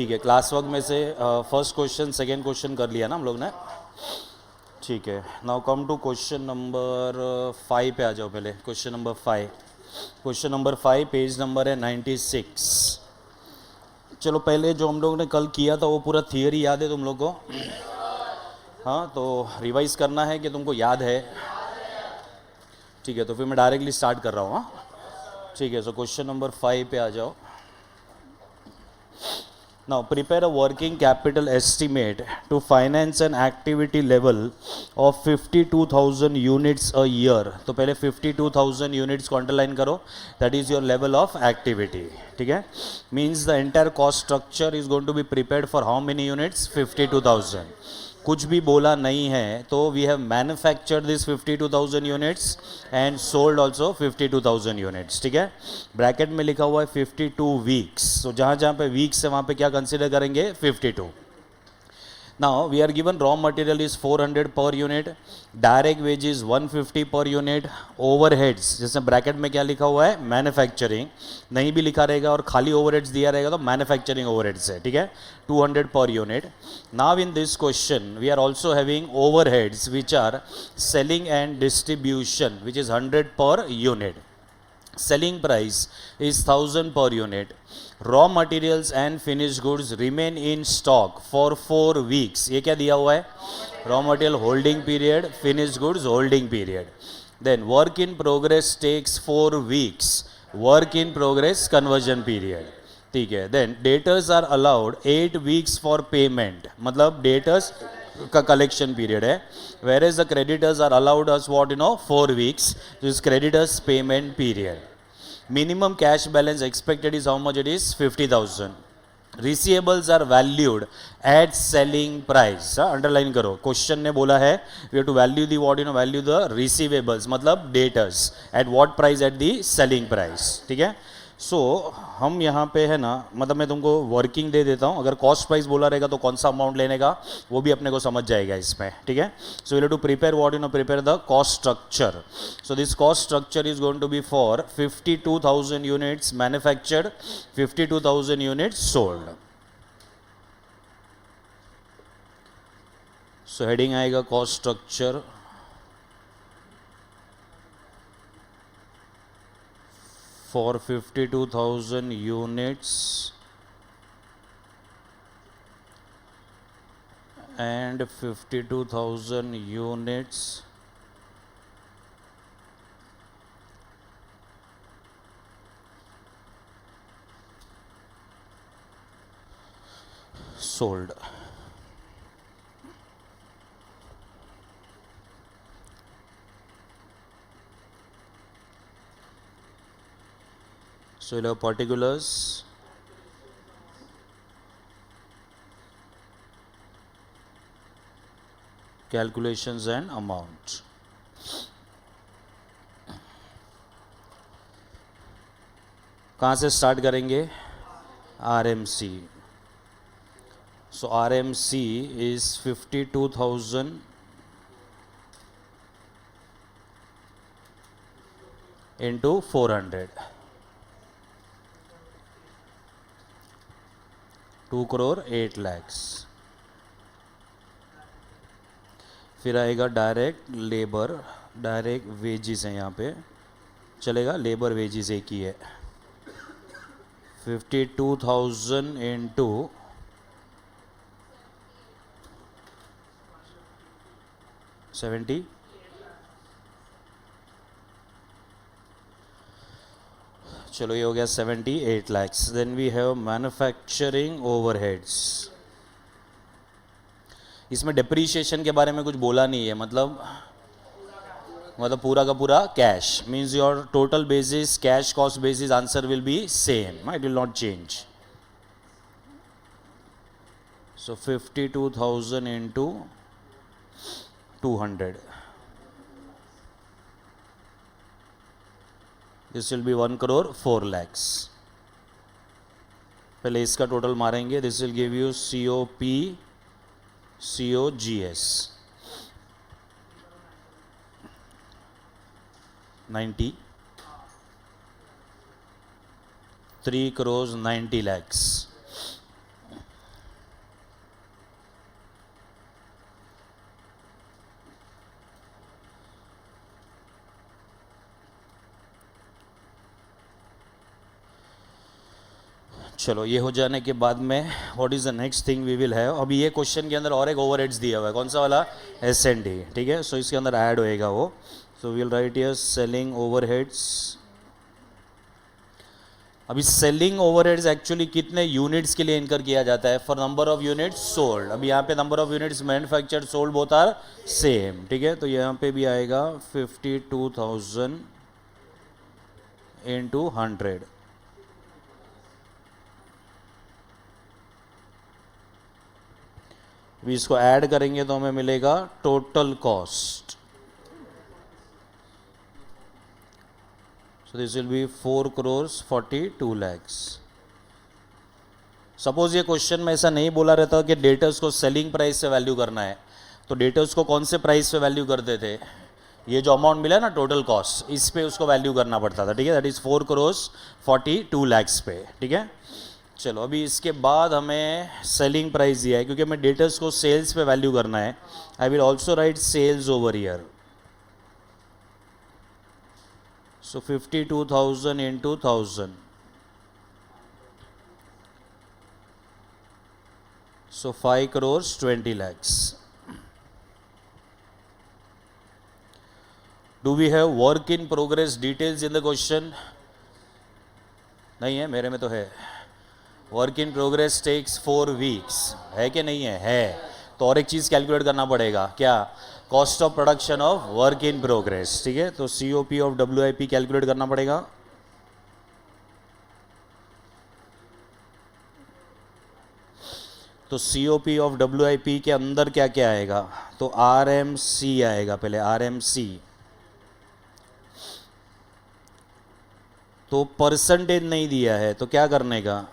ठीक है, class work में से फर्स्ट क्वेश्चन सेकेंड क्वेश्चन कर लिया ना हम लोग ने। ठीक है, now come to question number 5 पे आ जाओ। पहले question number 5, question number 5 page number है 96। चलो पहले जो हम लोग ने कल किया था वो पूरा थियरी याद है तुम लोग को? हाँ, तो रिवाइज करना है कि तुमको याद है? ठीक है, तो फिर मैं डायरेक्टली स्टार्ट कर रहा हूँ। हाँ ठीक है, सो क्वेश्चन नंबर 5 पे आ जाओ। Now prepare a working capital estimate to finance an activity level of 52,000 units a year. तो पहले 52,000 units को अंडरलाइन करो, that is your level of activity. ठीक है, means the entire cost structure is going to be prepared for how many units? 52,000. कुछ भी बोला नहीं है तो we have manufactured this 52,000 units and sold also 52,000 units. ठीक है, ब्रैकेट में लिखा हुआ है 52 वीक्स, तो जहाँ जहाँ पे वीक्स है वहाँ पे क्या कंसिडर करेंगे? 52। Now we are given raw material is 400 per unit, direct wage is 150 per unit, overheads जैसे ब्रैकेट में क्या लिखा हुआ है? मैन्युफैक्चरिंग, नहीं भी लिखा रहेगा और खाली ओवरहेड्स दिया रहेगा तो मैन्युफैक्चरिंग ओवरहेड्स है। ठीक है, 200 per unit. Now in this question we are also having overheads which are selling and distribution, which is 100 per unit. Selling price is 1000 per unit. Raw materials and finished goods remain in stock for 4 weeks. ये क्या दिया हुआ है? Raw material holding period, finished goods holding period. Then work in progress takes 4 weeks. Work in progress conversion period. ठीक है, then debtors are allowed 8 weeks for payment. मतलब debtors का collection period है, whereas the creditors are allowed us what 4 weeks, this creditors payment period. Minimum cash balance expected is how much? It is 50,000. Receivables are valued at selling price. Underline करो, question ने बोला है we have to value the what value the receivables, मतलब debtors at what price? At the selling price. ठीक है, सो हम यहाँ पे है ना, मतलब मैं तुमको वर्किंग दे देता हूँ, अगर कॉस्ट प्राइस बोला रहेगा तो कौन सा अमाउंट लेने का वो भी अपने को समझ जाएगा इसमें. ठीक है, so we have to prepare what prepare the cost structure. So this cost structure is going to be for 52,000 units manufactured, 52,000 units sold. So heading आएगा cost structure for 52,000 units and 52,000 units sold. So you'll have particulars, calculations and amount. कहाँ से start करेंगे? RMC. So RMC is 52,000 into 400. 2 crore 8 lakhs. फिर आएगा direct labour, direct wages है यहाँ पे, चलेगा? लेबर वेजिस एक ही है. 52,000 इंटू 70, चलो ये हो गया 78 lakhs. Then we have manufacturing overheads. इसमें डिप्रीशिएशन के बारे में कुछ बोला नहीं है, मतलब पूरा का पूरा cash, means your total basis cash cost basis answer will be same, it will not change. So 52,000 into 200, this will B 1 crore 4 lakhs. पहले इसका टोटल मारेंगे, this will give you COP COGS 90, 3 crores 90 lakhs. चलो ये हो जाने के बाद में what is the next thing we will have, अभी ये क्वेश्चन के अंदर और एक ओवरहेड्स दिया हुआ है, कौन सा वाला, एस एंड डी, ठीक है। सो इसके अंदर ऐड होएगा वो, so will write here selling overheads. अभी सेलिंग ओवरहेड्स एक्चुअली कितने यूनिट्स के लिए इनकर किया जाता है, for number of units sold. अभी यहाँ पे number of units manufactured sold both are same, ठीक है। तो यहाँ पे भी आएगा 52,000 इंटू 100, अभी इसको ऐड करेंगे तो हमें मिलेगा total cost, so this will B 4,42 lakhs। Suppose ये क्वेश्चन में ऐसा नहीं बोला रहता कि डेटर्स को सेलिंग प्राइस से वैल्यू करना है, तो डेटर्स को कौन से प्राइस पे वैल्यू करते थे, ये जो अमाउंट मिला ना टोटल कॉस्ट, इस पे उसको वैल्यू करना पड़ता था, ठीक है। दैट इज 4,42 lakhs पे, ठीक है। चलो अभी इसके बाद हमें सेलिंग प्राइस दिया है, क्योंकि हमें डेटर्स को सेल्स पे वैल्यू करना है। I will also write sales over year, so 52,000 into 1000, so 5,20 lakhs। Do we have work in progress details in the question? नहीं है, मेरे में तो है। Work in progress takes 4 weeks, है कि नहीं है? है। तो और एक चीज़ कैलकुलेट करना पड़ेगा, क्या, cost of production of work in progress, ठीक है। तो COP ऑफ WIP कैलकुलेट करना पड़ेगा। तो COP ऑफ WIP के अंदर क्या क्या आएगा, तो RMC आएगा, पहले RMC। तो परसेंटेज नहीं दिया है, तो क्या करने का,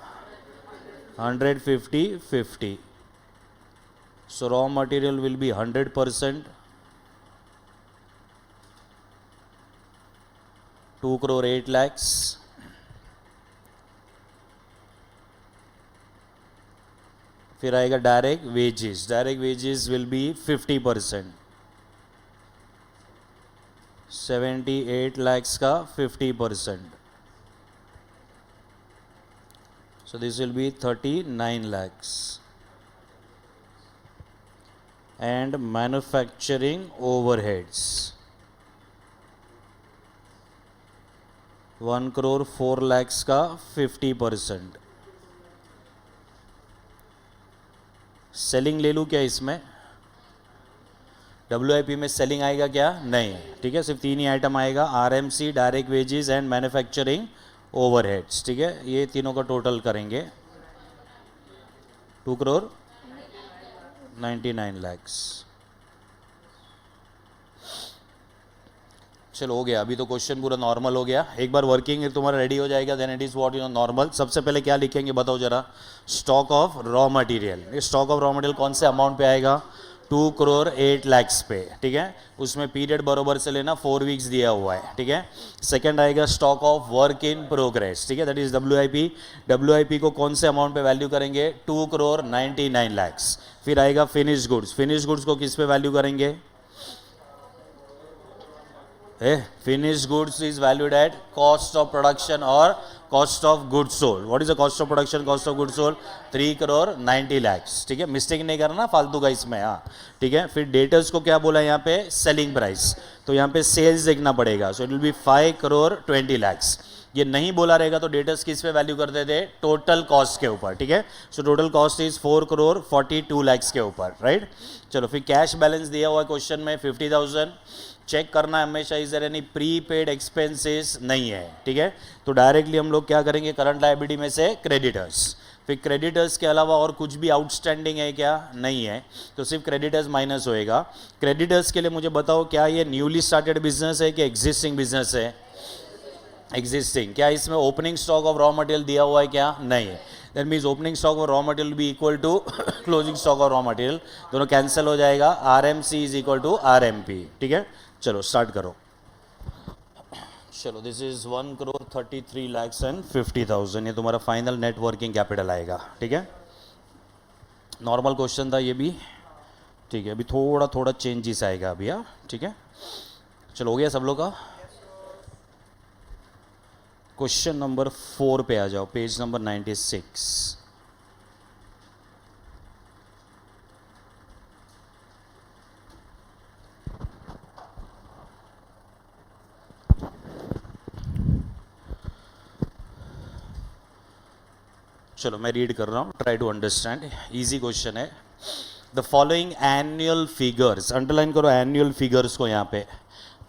150-50, सो raw material will be 100%, 2,08 lakhs। फिर आएगा direct wages, direct wages will be 50%, 78 lakhs का 50%, so this will be 39 lakhs। and manufacturing overheads 1,04 lakhs का 50%। सेलिंग ले लूँ क्या इसमें, WIP में सेलिंग आएगा क्या, नहीं, ठीक है। सिर्फ 3 ही आइटम आएगा, RMC, direct wages and manufacturing overheads, ठीक है। ये तीनों का टोटल करेंगे 2,99 lakhs। चलो हो गया, अभी तो क्वेश्चन पूरा नॉर्मल हो गया। एक बार वर्किंग तुम्हारा रेडी हो जाएगा, then it is what you know normal. सबसे पहले क्या लिखेंगे बताओ जरा, स्टॉक ऑफ रॉ मटेरियल। ये स्टॉक ऑफ रॉ मटेरियल कौन से अमाउंट पे आएगा, 2,08 lakhs पे, ठीक है। उसमें पीरियड बरोबर से लेना, 4 weeks दिया हुआ है, ठीक है। सेकंड आएगा stock of work in progress, ठीक है, दैट इज WIP। WIP को कौन से अमाउंट पे वैल्यू करेंगे, 2,99 lakhs। फिर आएगा फिनिश गुड्स, फिनिश गुड्स को किस पे वैल्यू करेंगे, finish goods is valued at cost of production और cost of goods sold. What is the cost of production, cost of goods sold, 3,90 lakhs, ठीक है। मिस्टेक नहीं करना फालतू का इसमें, हाँ, ठीक है। फिर डेटर्स को क्या बोला यहाँ पे, सेलिंग प्राइस, तो यहाँ पे सेल्स देखना पड़ेगा, so it will be 5,20 lakhs। ये नहीं बोला रहेगा तो डेटर्स किस पे वैल्यू करते थे, टोटल कॉस्ट के ऊपर, ठीक है। So total cost is 4,42 lakhs के ऊपर, राइट। चलो फिर कैश बैलेंस दिया हुआ है क्वेश्चन में 50,000। चेक करना है हमेशा is there any prepaid expenses, नहीं है, ठीक है। तो डायरेक्टली हम लोग क्या करेंगे, करंट लायबिलिटी में से क्रेडिटर्स। फिर क्रेडिटर्स के अलावा और कुछ भी आउटस्टैंडिंग है क्या, नहीं है, तो सिर्फ क्रेडिटर्स माइनस होएगा। क्रेडिटर्स के लिए मुझे बताओ, क्या ये न्यूली स्टार्टेड बिजनेस है कि एग्जिस्टिंग बिजनेस है, एग्जिस्टिंग। क्या इसमें opening stock of raw material दिया हुआ है क्या, नहीं है। That means opening stock of raw material be equal to closing stock of raw material, दोनों कैंसिल हो जाएगा। RMC is equal to RMP, ठीक है। चलो स्टार्ट करो। चलो दिस इज 1,33 lakhs and 50,000, ये तुम्हारा फाइनल नेट वर्किंग कैपिटल आएगा, ठीक है। नॉर्मल क्वेश्चन था ये भी, ठीक है। अभी थोड़ा थोड़ा चेंजेस आएगा अभी, हाँ, ठीक है। चलो हो गया सब लोग का। क्वेश्चन नंबर 4 पे आ जाओ, पेज नंबर 96। चलो मैं रीड कर रहा हूँ, try to understand, easy question है। The following annual figures, underline करो एनुअल फिगर्स को यहाँ पे,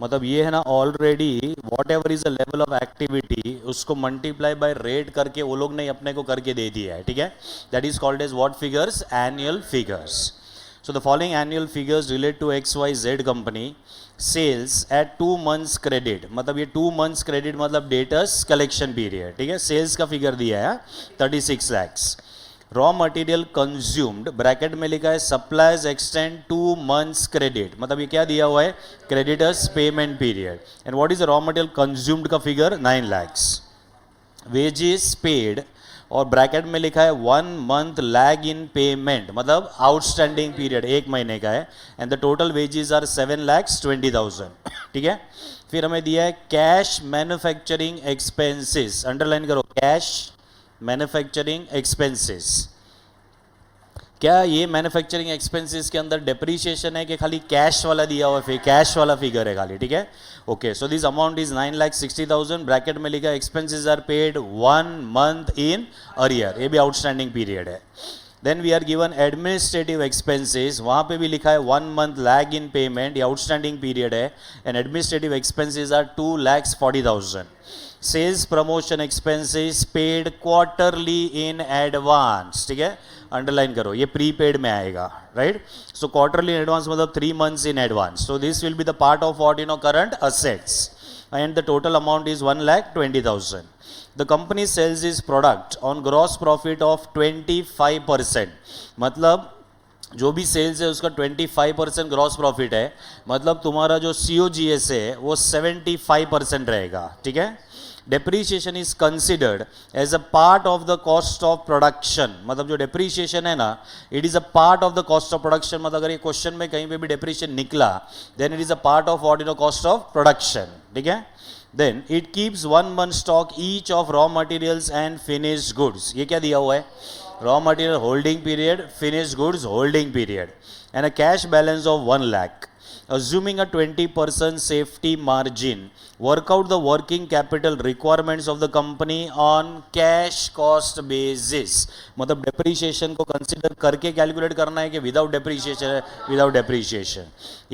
मतलब ये है ना already whatever is the level of activity उसको मल्टीप्लाई बाय रेट करके वो लोग ने अपने को करके दे दिया है, ठीक है। That is called as what figures, annual figures. So the following annual figures relate to XYZ company sales at 2 months credit, मतलब ये 2 months credit मतलब डेटस कलेक्शन पीरियड, ठीक है। सेल्स का फिगर दिया है 36 lakhs। Raw material consumed bracket में लिखा है सप्लाईज एक्सटेंड 2 months क्रेडिट, मतलब ये क्या दिया हुआ है, creditors payment period. And what is raw material consumed का फिगर 9 lakhs। वेजेस पेड और ब्रैकेट में लिखा है 1 month लैग इन पेमेंट, मतलब आउटस्टैंडिंग पीरियड 1 महीने का है। And the total wages are 7,20,000, ठीक है। फिर हमें दिया है कैश मैन्युफैक्चरिंग एक्सपेंसेस, अंडरलाइन करो कैश मैन्युफैक्चरिंग एक्सपेंसेस। क्या ये मैन्युफैक्चरिंग एक्सपेंसेस के अंदर डेप्रीशिएशन है कि खाली कैश वाला दिया हुआ है, कैश वाला फिगर है खाली, ठीक है। Okay, so this amount is 9,60,000, bracket में लिखा एक्सपेंसेस आर पेड 1 month इन अरियर, ये भी आउटस्टैंडिंग पीरियड है। Then we are given administrative expenses, वहाँ पे भी लिखा है 1 month लैग इन पेमेंट, ये आउटस्टैंडिंग पीरियड है। And administrative expenses are 2,40,000। Sales promotion expenses paid quarterly in advance, ठीक है, अंडरलाइन करो, ये प्रीपेड में आएगा, right. So quarterly in advance मतलब 3 months in advance, so this will be the part of what, you know, current assets, and the total amount is 1,20,000. The company sells its product on gross profit of 25%, मतलब जो भी sales है उसका 25% gross profit है, मतलब तुम्हारा जो COGS है वो 75% रहेगा, ठीक है। Depreciation is considered as a part of the cost of production, मतलब जो डेप्रीशिएशन है ना, it is a part of the cost of production, मतलब अगर ये क्वेश्चन में कहीं पे भी डेप्रीशिएशन निकला then it is a part of what, you know, cost of production, ठीक है। Then it keeps 1 month stock each of raw materials and finished goods, ये क्या दिया हुआ है, raw material holding period, finished goods holding period, and a cash balance of 1 lakh। Assuming a 20% safety margin, work out the working capital requirements of the company on cash cost basis, मतलब depreciation को consider करके calculate करना है कि without depreciation है, without depreciation।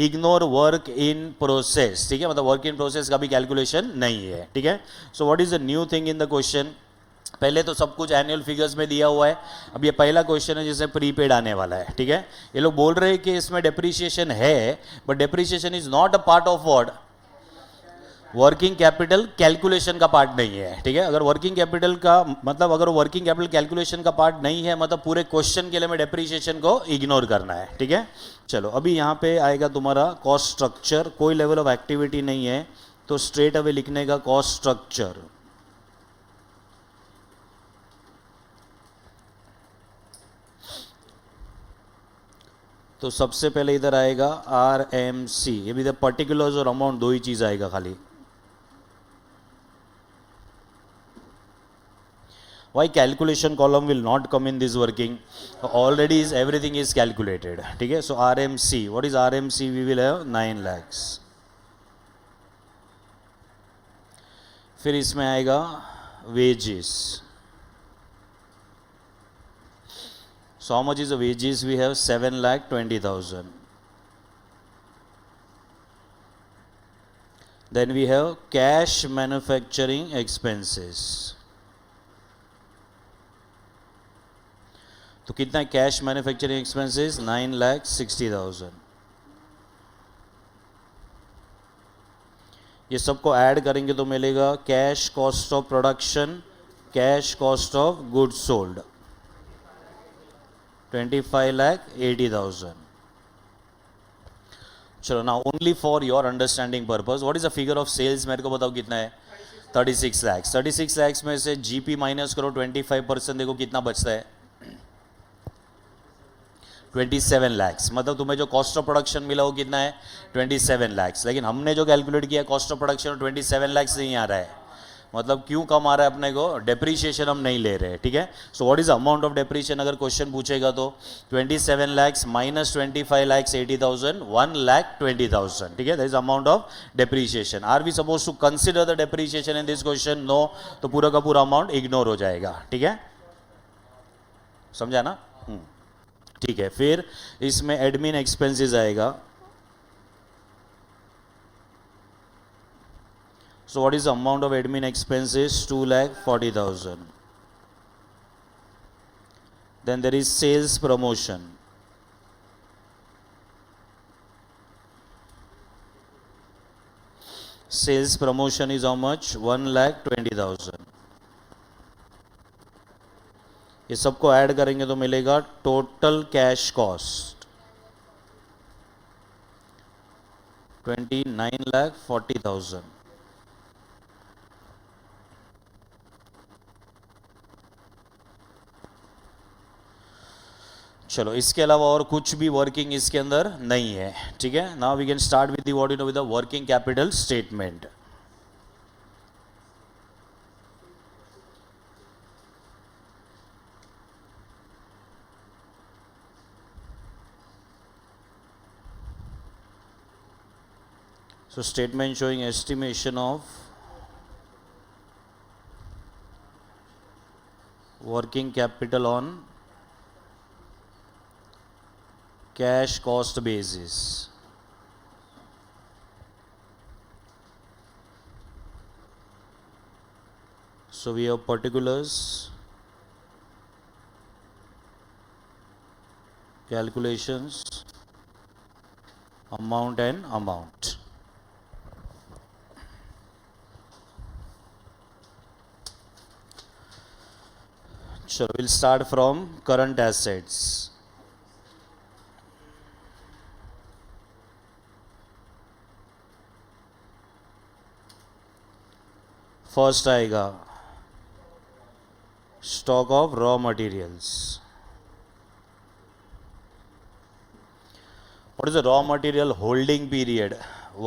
Ignore work in process, ठीक है, मतलब work in process का भी calculation नहीं है, ठीक है। So what is the new thing in the question? पहले तो सब कुछ एनुअल फिगर्स में दिया हुआ है, अब ये पहला क्वेश्चन है जिसमें प्रीपेड आने वाला है, ठीक है। ये लोग बोल रहे हैं कि इसमें डेप्रीशिएशन है, but depreciation is not a part of what, working capital calculation का पार्ट नहीं है, ठीक है। अगर वर्किंग कैपिटल का मतलब अगर वर्किंग कैपिटल कैलकुलेशन का पार्ट नहीं है, मतलब पूरे क्वेश्चन के लिए मैं डेप्रीशिएशन को इग्नोर करना है, ठीक है। चलो अभी यहाँ पे आएगा तुम्हारा कॉस्ट स्ट्रक्चर, कोई लेवल ऑफ एक्टिविटी नहीं है तो स्ट्रेट अवे लिखने का कॉस्ट स्ट्रक्चर। तो सबसे पहले इधर आएगा RMC, ये भी इधर पर्टिकुलर्स और अमाउंट दो ही चीज आएगा खाली। Why calculation column will not come in this working? Already is everything is calculated, ठीक है। So RMC, what is RMC? We will have 9 lakhs। फिर इसमें आएगा wages। So how much is the wages? We have 7,20,000. Then we have cash manufacturing expenses. तो कितना cash manufacturing expenses 9,60,000। ये सबको add करेंगे तो मिलेगा cash cost of production, cash cost of goods sold 25,80,000। चलो ना only for your understanding purpose, what is the figure of sales, मेरे को बताओ कितना है, 36 lakhs। 36 lakhs में से GP माइनस करो 25%, देखो कितना बचता है 27 lakhs, मतलब तुम्हें जो कॉस्ट ऑफ प्रोडक्शन मिला वो कितना है 27 lakhs, लेकिन हमने जो कैलकुलेट किया कॉस्ट ऑफ प्रोडक्शन 27 lakhs नहीं आ रहा है, मतलब क्यों कम आ रहा है अपने को, डेप्रीशिएशन हम नहीं ले रहे, ठीक है। So what is amount of depreciation अगर क्वेश्चन पूछेगा तो 27 लैक्स माइनस 25 लैक्स 80,000 1,20,000, ठीक है, that is amount of depreciation. Are we suppose to consider the depreciation in this question? No, तो पूरा का पूरा अमाउंट इग्नोर हो जाएगा, ठीक है, समझा ना? ठीक है, फिर इसमें एडमिन एक्सपेंसेस आएगा। So what is the amount of admin expenses? 2,40,000. Then there is sales promotion. Sales promotion is how much? 1,20,000. ये सबको ऐड करेंगे तो मिलेगा टोटल कैश कॉस्ट 29,40,000। चलो, इसके अलावा और कुछ भी वर्किंग इसके अंदर नहीं है, ठीक है। Now we can start with the what you know with the working capital statement. So statement showing estimation of working capital on cash cost basis. So we have particulars, calculations, amount and amount. So we'll start from current assets. First आएगा stock of raw materials. What is the raw material holding period?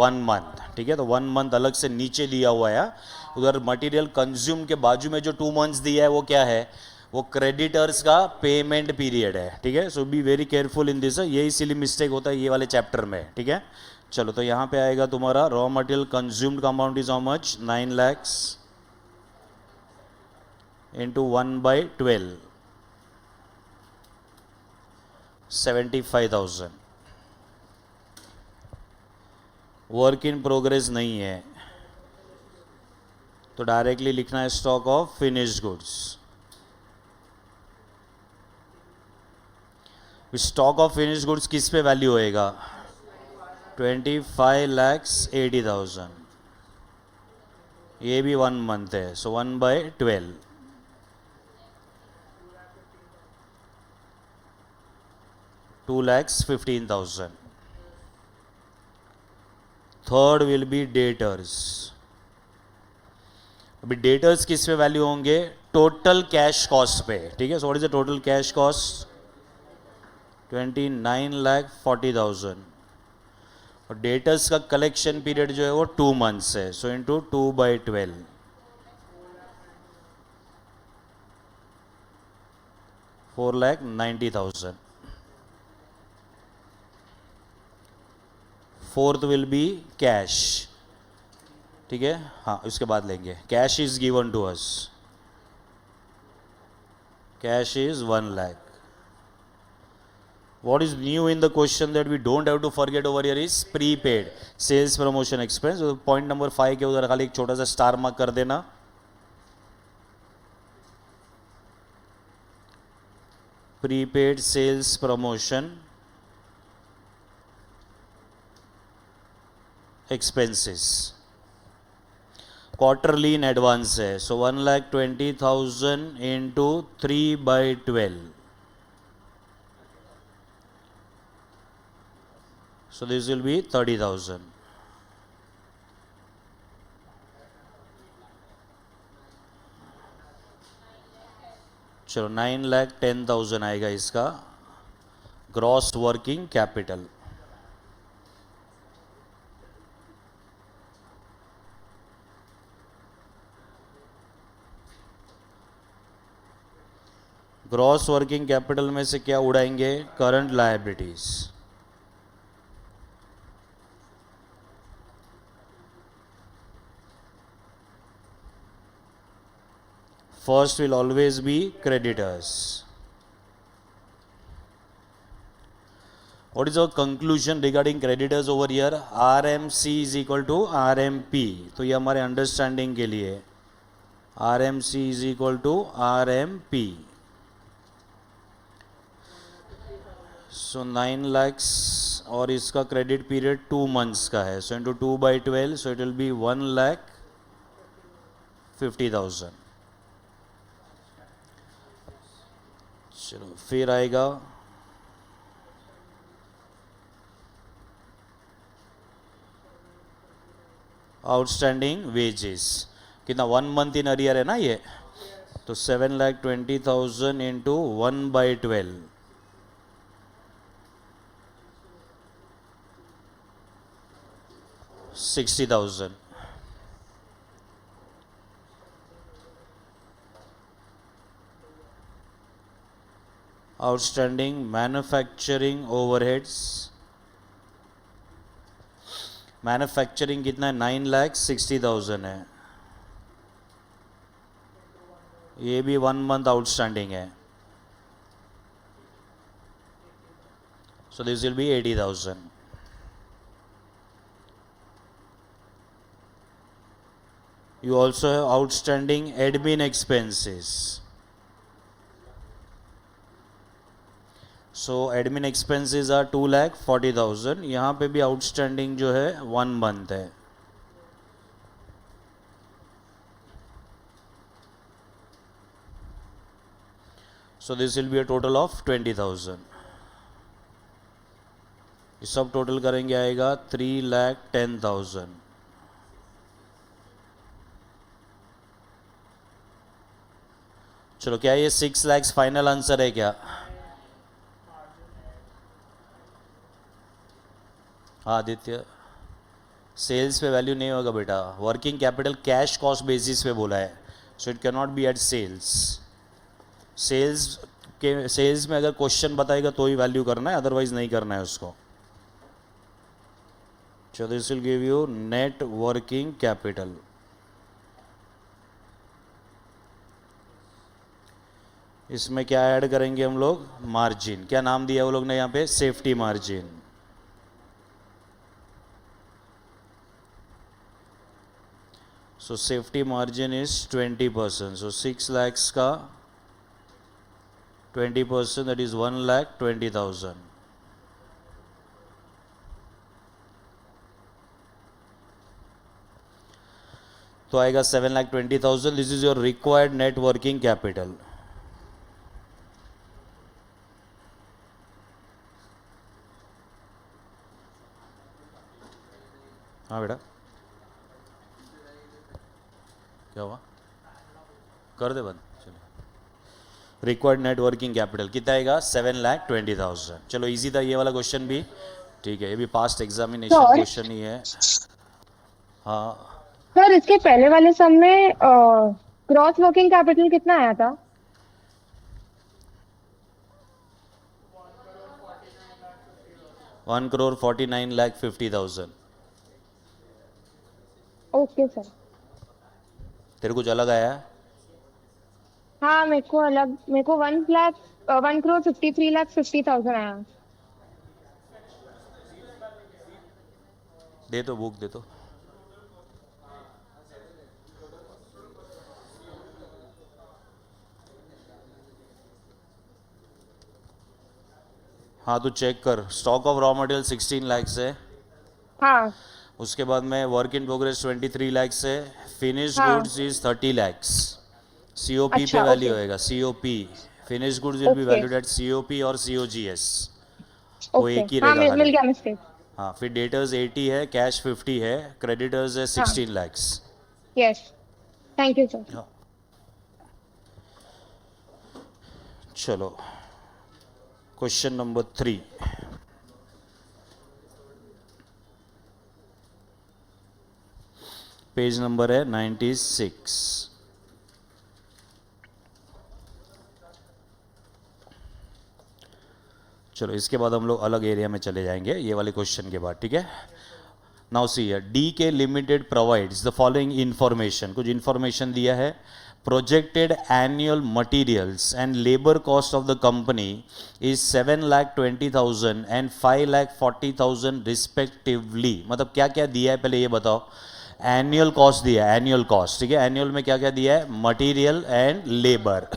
1 month, ठीक है, तो 1 month अलग से नीचे दिया हुआ है। उधर मटेरियल कंज्यूम के बाजू में जो 2 मंथ्स दिया है वो क्या है? वो क्रेडिटर्स का पेमेंट पीरियड है, ठीक है। So be very careful in this, ये इसीलिए मिस्टेक होता है ये वाले चैप्टर में, ठीक है। चलो, तो यहाँ पे आएगा तुम्हारा रॉ मटेरियल कंज्यूम्ड का amount is how much? 9 lakhs into 1/12, 75,000। Work in progress नहीं है तो डायरेक्टली लिखना है stock of finished goods. Stock of finished goods किस पे वैल्यू होएगा? 25,80,000। ये भी 1 मंथ है, सो 1/12, 2,15,000। Third will be debtors. अभी डेटर्स किस पे वैल्यू होंगे? टोटल कैश कॉस्ट पे, ठीक है। So what is the total cash cost? 29,40,000। और डेटर्स का कलेक्शन पीरियड जो है वो 2 मंथ्स है, so into 2/12, 4,90,000। Fourth will be cash, ठीक है, हाँ इसके बाद लेंगे। Cash is given to us, cash is 1 lakh। What is new in the question that we don't have to forget over here is prepaid sales promotion expense। Point number 5 के उधर खाली एक छोटा सा स्टार मार्क कर देना। Prepaid sales promotion expenses quarterly in advance है, so 1,20,000 into 3/12, so this will be 30,000। चलो, 9,10,000 आएगा इसका gross working capital. Gross working capital में से क्या उड़ाएंगे? Current liabilities. First will always be creditors. What is our conclusion regarding creditors over here? RMC is equal to RMP. तो ये हमारे अंडरस्टैंडिंग के लिए RMC is equal to RMP. So 9 lakhs और इसका क्रेडिट पीरियड 2 months का है. So into 2 by 12, so it will be 1,50,000. चलो फिर आएगा आउटस्टैंडिंग वेजेस. कितना? 1 month इन अरियर है ना ये. तो 7,20,000 into 1 by 12, 60,000. Outstanding manufacturing overheads. Manufacturing कितना है? 9,60,000 है. ये भी 1 month आउटस्टैंडिंग है. So this will B 80,000. You also have outstanding admin expenses. So admin expenses are 2,40,000. यहाँ पे भी outstanding जो है 1 month है. So this will be a total of 20,000. ये सब टोटल करेंगे आएगा 3,10,000. चलो क्या ये 6 lakhs फाइनल आंसर है क्या? आदित्य, सेल्स पे वैल्यू नहीं होगा बेटा. Working capital cash cost basis पे बोला है. So it can not be at sales. Sales में अगर क्वेश्चन बताएगा तो ही वैल्यू करना है, अदरवाइज नहीं करना है उसको. सो this will give you net working capital. इसमें क्या ऐड करेंगे हम लोग? मार्जिन. क्या नाम दिया वो लोग ने यहाँ पे? Safety margin. So safety margin is 20%. So 6 lakhs का 20%, दैट इज 1,20,000. तो आएगा 7,20,000. This is your required net working capital. हाँ बेटा, क्या हुआ? कर दे बंद. चलो, रिक्वायर्ड नेट वर्किंग कैपिटल कितना आएगा? 7,20,000. चलो इजी था ये वाला क्वेश्चन भी. ठीक है, ये भी पास्ट एग्जामिनेशन क्वेश्चन ही है. हाँ सर, इसके पहले वाले सम में क्रॉस वर्किंग कैपिटल कितना आया था? 1,49,50,000. Okay sir. तेरे कुछ अलग आया? हाँ, मेरे को 1,53,50,000 आया. दे तो बुक दे तो. हाँ तो चेक कर. Stock of raw material 16 lakhs है. हाँ उसके बाद में वर्क इन प्रोग्रेस 23 lakhs है. फिनिश हाँ. Goods is 30 lakhs. सीओपी पे अच्छा, वैल्यू ओके होएगा. COP, finish goods will be okay valued at COP और सीओजीएस. वो ओके. एक ही हाँ, रहेगा मिल खाली. गया मिस्टेक. हाँ, फिर डेटर्स 80 है, कैश 50 है, क्रेडिटर्स है हाँ. 16 lakhs. Yes. Thank you sir. हाँ. चलो क्वेश्चन नंबर 3. पेज नंबर है 96. चलो इसके बाद हम लोग अलग एरिया में चले जाएंगे ये वाले क्वेश्चन के बाद, ठीक है। नाउ सी डी के limited provides the following information, कुछ इंफॉर्मेशन दिया है। Projected annual materials and labour cost of the company is 7,20,000 and 5,40,000 respectively. मतलब क्या क्या दिया है पहले ये बताओ। एनुअल कॉस्ट दिया है, एनुअल कॉस्ट, ठीक है। एनुअल में क्या क्या दिया है, मटेरियल एंड लेबर,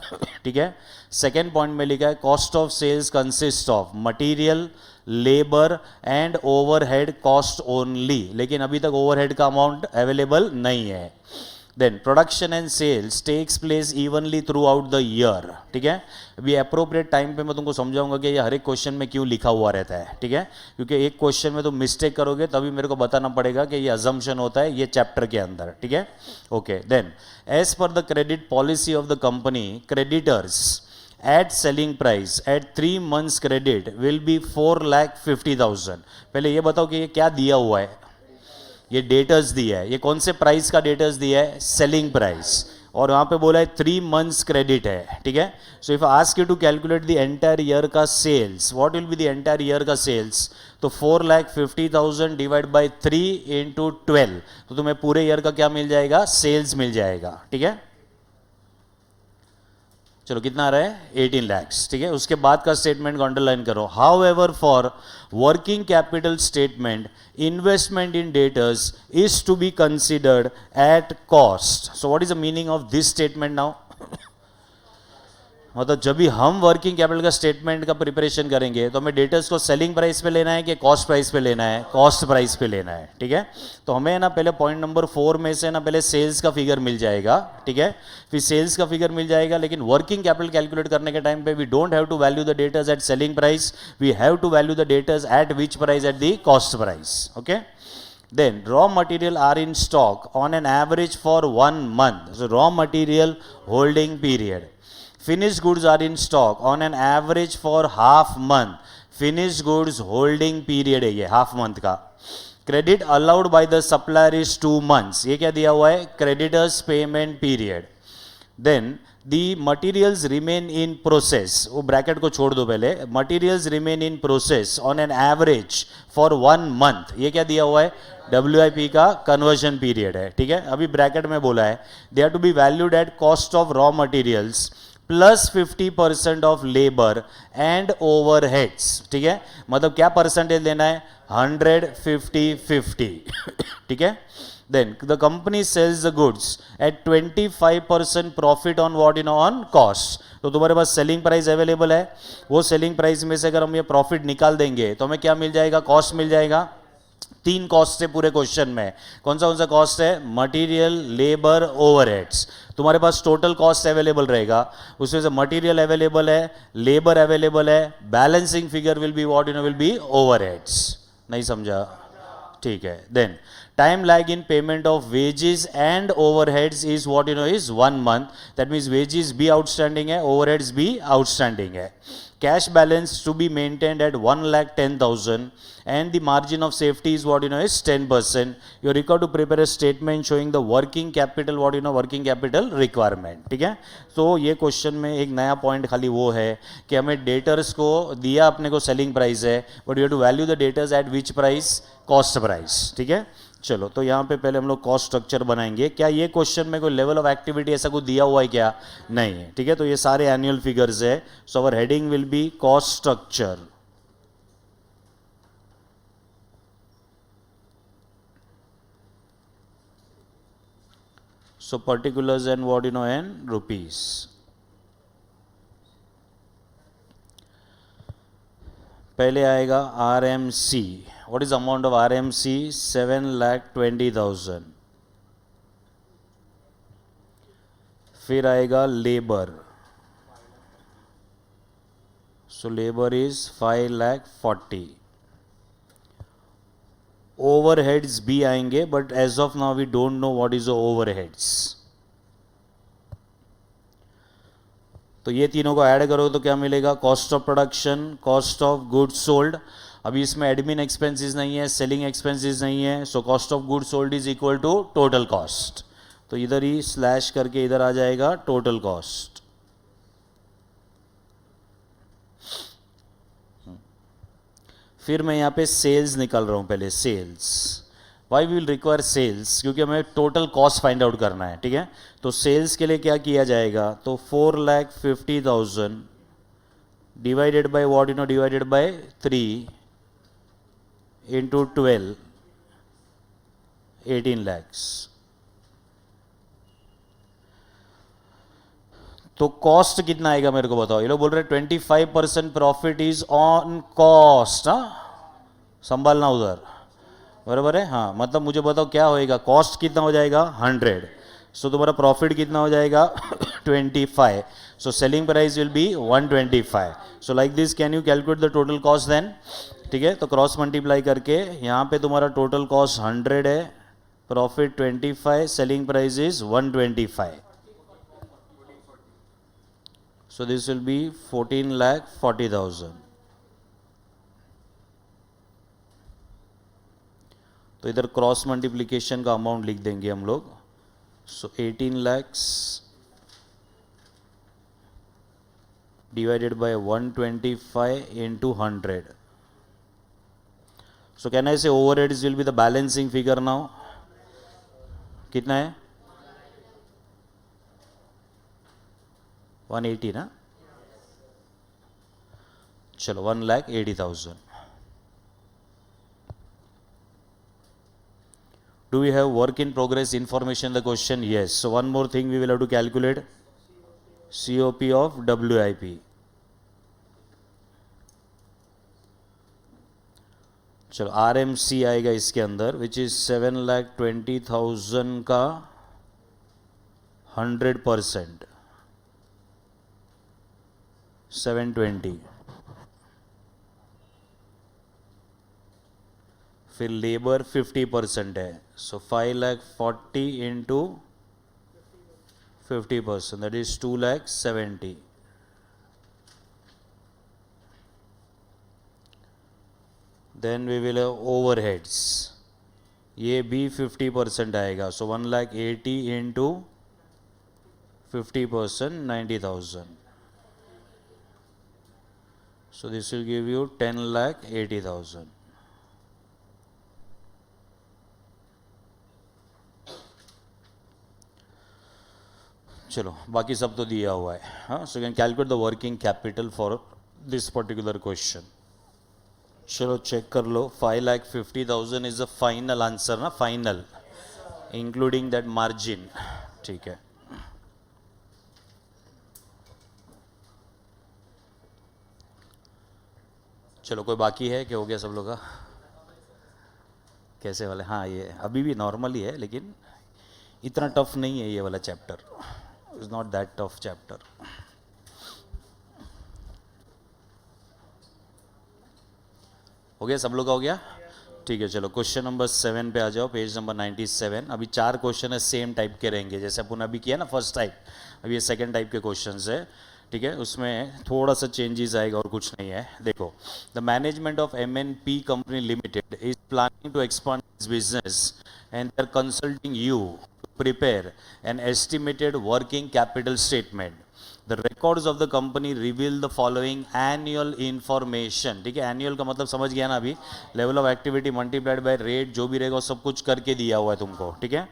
ठीक है। सेकेंड पॉइंट में लिखा है cost of sales consist of material, labour and overhead cost only, लेकिन अभी तक ओवरहेड का अमाउंट अवेलेबल नहीं है। Then production and sales takes place evenly throughout the year, ठीक है। अभी अप्रोप्रिएट टाइम पे मैं तुमको समझाऊंगा कि ये हर एक क्वेश्चन में क्यों लिखा हुआ रहता है, ठीक है। क्योंकि एक क्वेश्चन में तुम मिस्टेक करोगे तभी मेरे को बताना पड़ेगा कि ये अजम्पशन होता है ये चैप्टर के अंदर, ठीक है। Okay, then as per the credit policy of the company, creditors at selling price at 3 months credit will be 4,50,000। पहले ये बताओ कि ये क्या दिया हुआ है, ये डेटर्स दिया है, ये कौन से प्राइस का डेटर्स दिया है, सेलिंग प्राइस, और वहां पे बोला है 3 months क्रेडिट है, ठीक है। So if ask you to calculate the entire year का sales, what will be the entire year का सेल्स, तो 4,50,000 डिवाइड बाय 3 into 12, तो तुम्हें पूरे ईयर का क्या मिल जाएगा, सेल्स मिल जाएगा, ठीक है। चलो कितना आ रहा है, 18 lakhs, ठीक है। उसके बाद का स्टेटमेंट को अंडरलाइन करो। However for working capital statement investment in debtors is to be considered at cost. So what is the meaning of this statement now. मतलब जब भी हम वर्किंग कैपिटल का स्टेटमेंट का प्रिपरेशन करेंगे तो हमें डेटर्स को सेलिंग प्राइस पे लेना है कि कॉस्ट प्राइस पे लेना है, कॉस्ट प्राइस पे लेना है, ठीक है। तो हमें ना पहले पॉइंट नंबर 4 में से ना पहले सेल्स का फिगर मिल जाएगा, ठीक है। फिर सेल्स का फिगर मिल जाएगा, लेकिन वर्किंग कैपिटल कैलकुलेट करने के टाइम पे we don't have to value the debtors at selling price, we have to value the debtors at which price, at the cost price, okay. Then raw material are in stock on an average for 1 month. So raw material holding period. Finished goods are in stock on an average for half month. Finished goods holding period है ये half month का. Credit allowed by the supplier is 2 months. ये क्या दिया हुआ है, creditors payment period. Then the materials remain in process. वो bracket को छोड़ दो पहले. Materials remain in process on an average for 1 month. ये क्या दिया हुआ है, WIP का कन्वर्जन पीरियड है, ठीक है। अभी ब्रैकेट में बोला है they are to be valued at cost of raw materials plus 50% of labour and overheads, ठीक है। मतलब क्या परसेंटेज लेना है, 100, 50, 50, ठीक है। Then the company sells the goods at 25% profit on what, you know, on cost. तो तुम्हारे पास सेलिंग प्राइस अवेलेबल है, वो सेलिंग प्राइस में से अगर हम ये प्रॉफिट निकाल देंगे तो हमें क्या मिल जाएगा, कॉस्ट मिल जाएगा। 3 कॉस्ट है पूरे क्वेश्चन में, कौन सा कॉस्ट है, मटेरियल, लेबर, ओवरहेड्स। तुम्हारे पास टोटल कॉस्ट अवेलेबल रहेगा, उसमें से मटेरियल अवेलेबल है, लेबर अवेलेबल है, balancing figure will be what, you know, will be overheads. नहीं समझा, ठीक है। Then time lag in payment of wages and overheads is what, you know, is 1 month. That means wages भी outstanding है, overheads भी outstanding है। Cash balance to be maintained at 1,10,000 and the margin of safety is what, you know, is 10%. You are required to prepare a statement showing the working capital, what, you know, working capital requirement, ठीक है। तो ये question में एक नया point खाली वो है कि हमें डेटर्स को दिया, अपने को सेलिंग प्राइस है, but you have to value the debtors at which price, cost price, ठीक है। चलो तो यहाँ पे पहले हम लोग कॉस्ट स्ट्रक्चर बनाएंगे। क्या ये क्वेश्चन में कोई लेवल ऑफ एक्टिविटी ऐसा कुछ दिया हुआ है क्या, नहीं है, ठीक है। तो ये सारे एनुअल फिगर्स है। So our heading will be cost structure. So particulars and what, you know, and rupees. पहले आएगा RMC। What is amount of RMC, 7,20,000। फिर आएगा labour, so labour is 5,40,000। Overheads भी आएंगे, but as of now we don't know what is overheads. तो ये तीनों को ऐड करो तो क्या मिलेगा, cost of production, cost of goods sold. अभी इसमें एडमिन एक्सपेंसेस नहीं है, सेलिंग एक्सपेंसेस नहीं है, so cost of goods sold is equal to total cost. तो इधर ही स्लैश करके इधर आ जाएगा टोटल कॉस्ट। फिर मैं यहाँ पे सेल्स निकाल रहा हूँ पहले, sales. Why we will require sales, क्योंकि हमें टोटल कॉस्ट फाइंड आउट करना है, ठीक है। तो सेल्स के लिए क्या किया जाएगा, तो 4,50,000 divided by what, divided by 3 into 12, 18 lakhs। तो कॉस्ट कितना आएगा मेरे को बताओ। ये लोग बोल रहे 25% प्रॉफिट इज ऑन कॉस्ट। हाँ, संभालना उधर, बराबर है। हाँ, मतलब मुझे बताओ क्या होएगा, कॉस्ट कितना हो जाएगा 100, सो तुम्हारा प्रॉफिट कितना हो जाएगा 25, so selling price will be 125। So like this can you calculate the total cost then, ठीक है। तो क्रॉस मल्टीप्लाई करके यहाँ पे तुम्हारा टोटल कॉस्ट 100 है, profit 25, selling price is 125, so this will be 14,40,000। तो इधर क्रॉस मल्टीप्लिकेशन का अमाउंट लिख देंगे हम लोग। So 18 lakhs divided by 125 into 100। So can I say overheads will be the balancing figure now. कितना है 180 ना, चलो 1,80,000। Do we have work in progress information in the question? Yes. So one more thing we will have to calculate, COP of WIP। चलो RMC आएगा इसके अंदर, which is 7,20,000 का 100%, 720। फिर लेबर 50% है, so 5,40,000 into 50%, that is 2,70,000। Then we will have overheads, ये भी 50% आएगा, so 1,80,000 into 50%, 90,000। So this will give you 10,80,000। चलो बाकी सब तो दिया हुआ है। हाँ, so can calculate the working capital for this particular question. चलो चेक कर लो, 5,50,000 इज द फाइनल आंसर ना, फाइनल इंक्लूडिंग दैट मार्जिन, ठीक है। चलो कोई बाकी है क्या, हो गया सब लोग का? कैसे वाले? हाँ, ये अभी भी नॉर्मल ही है, लेकिन इतना टफ नहीं है ये वाला chapter, is not that tough chapter. हो गया सब लोग का, हो गया, ठीक है। चलो क्वेश्चन नंबर 7 पे आ जाओ, पेज नंबर 97। अभी 4 क्वेश्चन है सेम टाइप के रहेंगे, जैसे अपन अभी किया ना फर्स्ट टाइप, अभी ये सेकंड टाइप के क्वेश्चंस है, ठीक है। उसमें थोड़ा सा चेंजेस आएगा और कुछ नहीं है। देखो, the management of MNP company limited is planning to expand its business and they are consulting you to prepare an estimated working capital statement. The records of the company reveal the following annual information, ठीक है। Annual का मतलब समझ गया ना, अभी level of activity multiplied by rate जो भी रहेगा सब कुछ करके दिया हुआ है तुमको, ठीक है।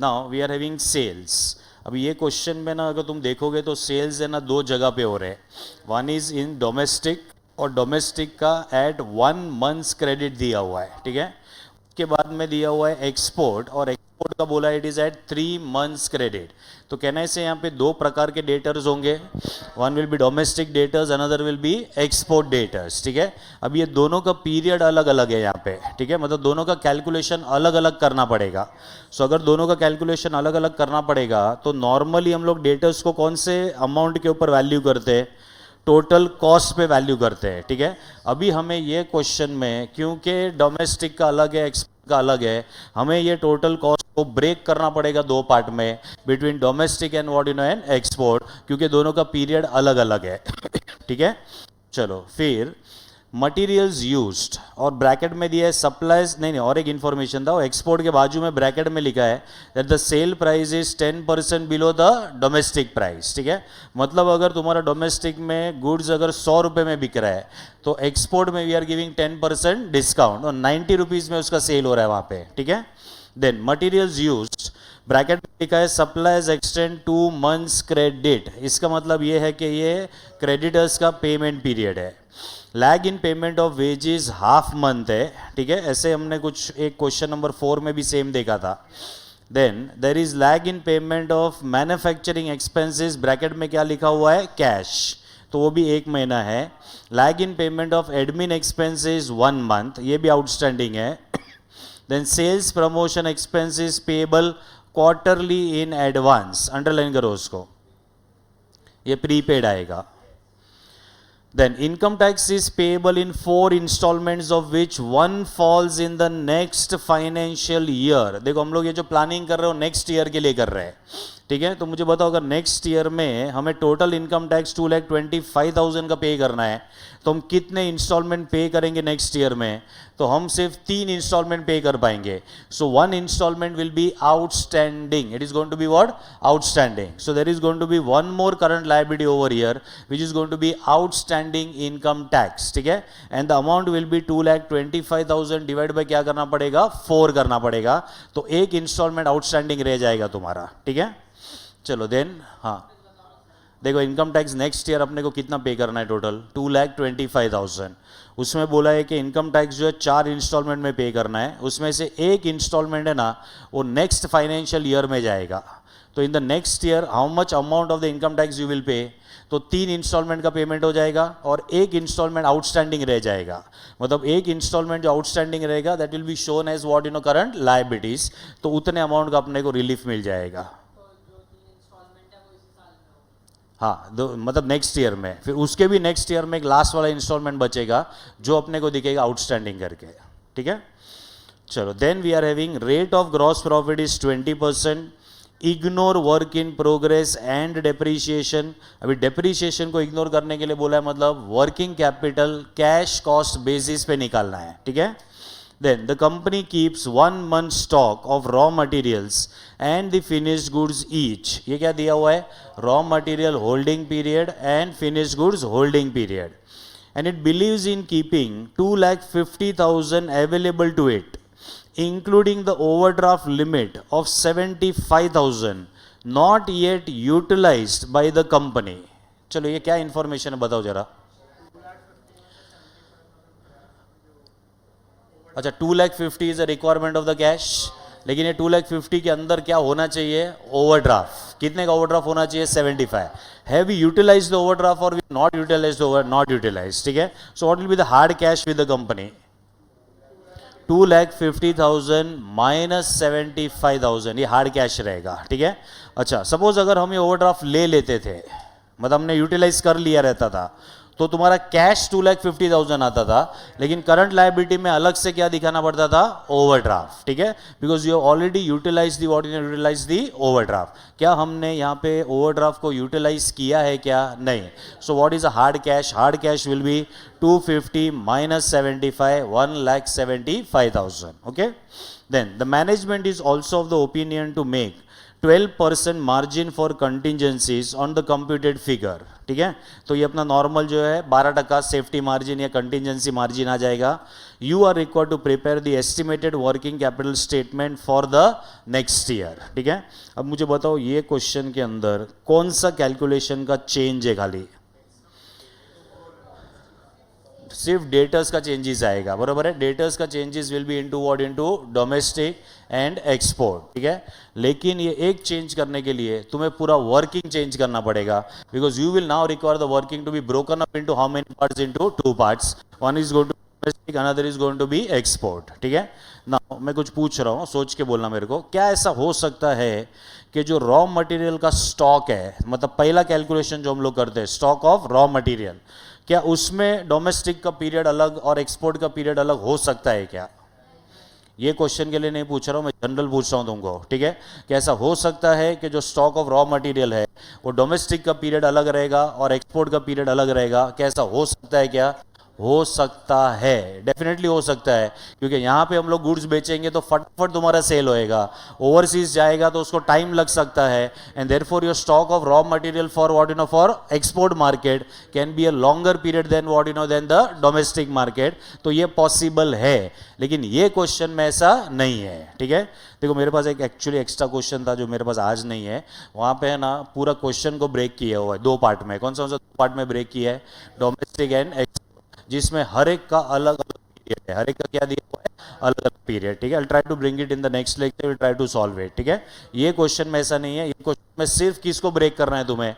Now we are having sales. अभी ये क्वेश्चन में ना अगर तुम देखोगे तो सेल्स है ना 2 जगह पे हो रहे हैं, वन इज इन डोमेस्टिक, और डोमेस्टिक का एट 1 मंथ्स क्रेडिट दिया हुआ है, ठीक है। उसके बाद में दिया हुआ है एक्सपोर्ट, और एक्सपोर्ट का बोला it is at 3 months credit. तो कहने से यहाँ पे 2 प्रकार के डेटर्स होंगे, one will be domestic debtors, another will be export debtors, ठीक है। अब ये दोनों का पीरियड अलग अलग है यहाँ पे, ठीक है, मतलब दोनों का कैलकुलेशन अलग अलग करना पड़ेगा। सो अगर दोनों का कैलकुलेशन अलग अलग करना पड़ेगा तो नॉर्मली हम लोग डेटर्स को कौन से अमाउंट के ऊपर वैल्यू करते हैं, टोटल कॉस्ट पे वैल्यू करते हैं, ठीक है। अभी हमें ये क्वेश्चन में, क्योंकि डोमेस्टिक का अलग है एक्सपोर्ट का अलग है, हमें ये टोटल कॉस्ट को ब्रेक करना पड़ेगा 2 पार्ट में, between domestic and what and export, क्योंकि दोनों का पीरियड अलग अलग है ठीक है। चलो फिर मटीरियल्स यूज्ड और ब्रैकेट में दिया है सप्लाईज, नहीं और एक इन्फॉर्मेशन था, वो एक्सपोर्ट के बाजू में ब्रैकेट में लिखा है that the sale price is 10% below the domestic price, ठीक है। मतलब अगर तुम्हारा डोमेस्टिक में गुड्स अगर 100 रुपये में बिक रहा है तो एक्सपोर्ट में वी आर गिविंग 10% डिस्काउंट और 90 रुपीज़ में उसका सेल हो रहा है वहाँ पे, ठीक है। देन मटीरियल्स यूज्ड ब्रैकेट में लिखा है सप्लाईज एक्सटेंड 2 months क्रेडिट, इसका मतलब ये है कि ये क्रेडिटर्स का पेमेंट पीरियड है। Lag in payment of wages half month है, ठीक है। ऐसे हमने कुछ एक क्वेश्चन नंबर 4 में भी सेम देखा था। Then there is lag in payment of manufacturing expenses, bracket में क्या लिखा हुआ है कैश, तो वो भी 1 महीना है। Lag in payment of admin expenses 1 month, ये भी आउटस्टैंडिंग है। Then sales promotion expenses payable quarterly in advance, underline करो उसको, ये प्रीपेड आएगा। Then income tax is payable in 4 installments of which one falls in the next financial year। देखो हम लोग ये जो प्लानिंग कर रहे हो नेक्स्ट ईयर के लिए कर रहे हैं, ठीक है। तो मुझे बताओ अगर नेक्स्ट ईयर में हमें टोटल इनकम टैक्स 2,25,000 का पे करना है तो हम कितने इंस्टॉलमेंट पे करेंगे नेक्स्ट ईयर में, तो हम सिर्फ 3 इंस्टॉलमेंट पे कर पाएंगे। So 1 instalment will be outstanding, it is going to be what outstanding. So there is going to be one more current liability over year which is going to be outstanding income tax, ठीक है। And the amount will be 2,25,000 divide by क्या करना पड़ेगा 4 करना पड़ेगा, तो एक instalment outstanding रह जाएगा तुम्हारा, ठीक है। चलो देन हाँ देखो इनकम टैक्स नेक्स्ट ईयर अपने को कितना पे करना है टोटल 2,25,000। उसमें बोला है कि इनकम टैक्स जो है 4 इंस्टॉलमेंट में पे करना है, उसमें से एक इंस्टॉलमेंट है ना वो नेक्स्ट फाइनेंशियल ईयर में जाएगा। तो इन the next year how much amount of the income tax you will pay, तो 3 इंस्टॉलमेंट का पेमेंट हो जाएगा और एक इंस्टॉलमेंट आउटस्टैंडिंग रह जाएगा। मतलब एक इंस्टॉलमेंट जो आउटस्टैंडिंग रहेगा that will be shown as what current liabilities, तो उतने अमाउंट का अपने को रिलीफ मिल जाएगा। हाँ मतलब नेक्स्ट ईयर में, फिर उसके भी नेक्स्ट ईयर में एक लास्ट वाला इंस्टॉलमेंट बचेगा जो अपने को दिखेगा आउटस्टैंडिंग करके, ठीक है। चलो then we are having rate of gross profit is 20%, ignore work in progress and depreciation. अभी डेप्रीशिएशन को इग्नोर करने के लिए बोला है, मतलब working capital cash cost basis पे निकालना है, ठीक है। Then the company keeps 1 month stock of raw materials and the finished goods each। ये क्या दिया हुआ है raw material holding period and finished goods holding period, and it believes in keeping 2,50,000 available to it including the overdraft limit of 75,000 not yet utilized by the company। चलो ये क्या information है बताओ जरा। अच्छा 2,50,000 is a requirement of the cash, लेकिन ये 2,50,000 के अंदर क्या होना चाहिए ओवरड्राफ्ट। कितने का ओवरड्राफ्ट होना चाहिए 75। Have we utilise the overdraft और we not utilise over not utilise, ठीक है। So what will be the hard cash with the company 2,50,000 minus 75,000, ये हार्ड कैश रहेगा, ठीक है। अच्छा सपोज अगर हम ये ओवरड्राफ्ट ले लेते थे, मतलब हमने यूटिलाइज कर लिया रहता था, तो तुम्हारा कैश 2,50,000 आता था, लेकिन करंट लायबिलिटी में अलग से क्या दिखाना पड़ता था ओवरड्राफ्ट, ठीक है। Because you already utilise the what utilise the overdraft. क्या हमने यहाँ पे ओवरड्राफ्ट को यूटिलाइज किया है क्या, नहीं। So what is a hard cash, hard cash will be 250 minus 75 1,75,000, okay. Then the management is also of the opinion to make 12% margin for contingencies on the computed figure, ठीक है। तो ये अपना नॉर्मल जो है 12% सेफ्टी मार्जिन या contingency margin आ जाएगा। You are required to prepare the estimated working capital statement for the next year, ठीक है। अब मुझे बताओ ये क्वेश्चन के अंदर कौन सा कैलकुलेशन का चेंज है, खाली सिर्फ डेटर्स का चेंजेस आएगा, बरोबर है। डेटर्स का changes will be into what into domestic and export, ठीक है। लेकिन ये एक चेंज करने के लिए तुम्हें पूरा वर्किंग चेंज करना पड़ेगा, because you will now require the working to be broken up into how many parts, into 2 parts. One is going to domestic, another is going to be export, ठीक है ना। मैं कुछ पूछ रहा हूँ, सोच के बोलना मेरे को। क्या ऐसा हो सकता है कि जो रॉ मटेरियल का स्टॉक है, मतलब पहला कैलकुलेशन जो हम लोग करते हैं स्टॉक ऑफ रॉ मटेरियल, क्या उसमें डोमेस्टिक का पीरियड अलग और एक्सपोर्ट का पीरियड अलग हो सकता है क्या? ये क्वेश्चन के लिए नहीं पूछ रहा हूँ मैं, जनरल पूछ रहा हूँ तुमको, ठीक है। कैसा हो सकता है कि जो स्टॉक ऑफ रॉ मटेरियल है वो डोमेस्टिक का पीरियड अलग रहेगा और एक्सपोर्ट का पीरियड अलग रहेगा? कैसा हो सकता है क्या? हो सकता है, डेफिनेटली हो सकता है, क्योंकि यहाँ पे हम लोग गुड्स बेचेंगे तो फटाफट तुम्हारा सेल होएगा, ओवरसीज जाएगा तो उसको टाइम लग सकता है, and therefore your stock of raw material for what you know for export market can be a longer period than what you know than the domestic market. तो ये पॉसिबल है, लेकिन ये क्वेश्चन में ऐसा नहीं है, ठीक है। देखो मेरे पास एक एक्चुअली एक्स्ट्रा क्वेश्चन था जो मेरे पास आज नहीं है, वहाँ पे है ना पूरा क्वेश्चन को ब्रेक किया हुआ है दो पार्ट में। कौन सा दो पार्ट में ब्रेक किया है? डोमेस्टिक एंड, जिसमें हर एक का अलग अलग पीरियड है, हर एक का क्या दिया हुआ है? अलग अलग पीरियड, ठीक है। I try to bring it in the next lecture, will try to solve it, ठीक है। ये क्वेश्चन में ऐसा नहीं है, ये क्वेश्चन में सिर्फ किसको ब्रेक करना है तुम्हें?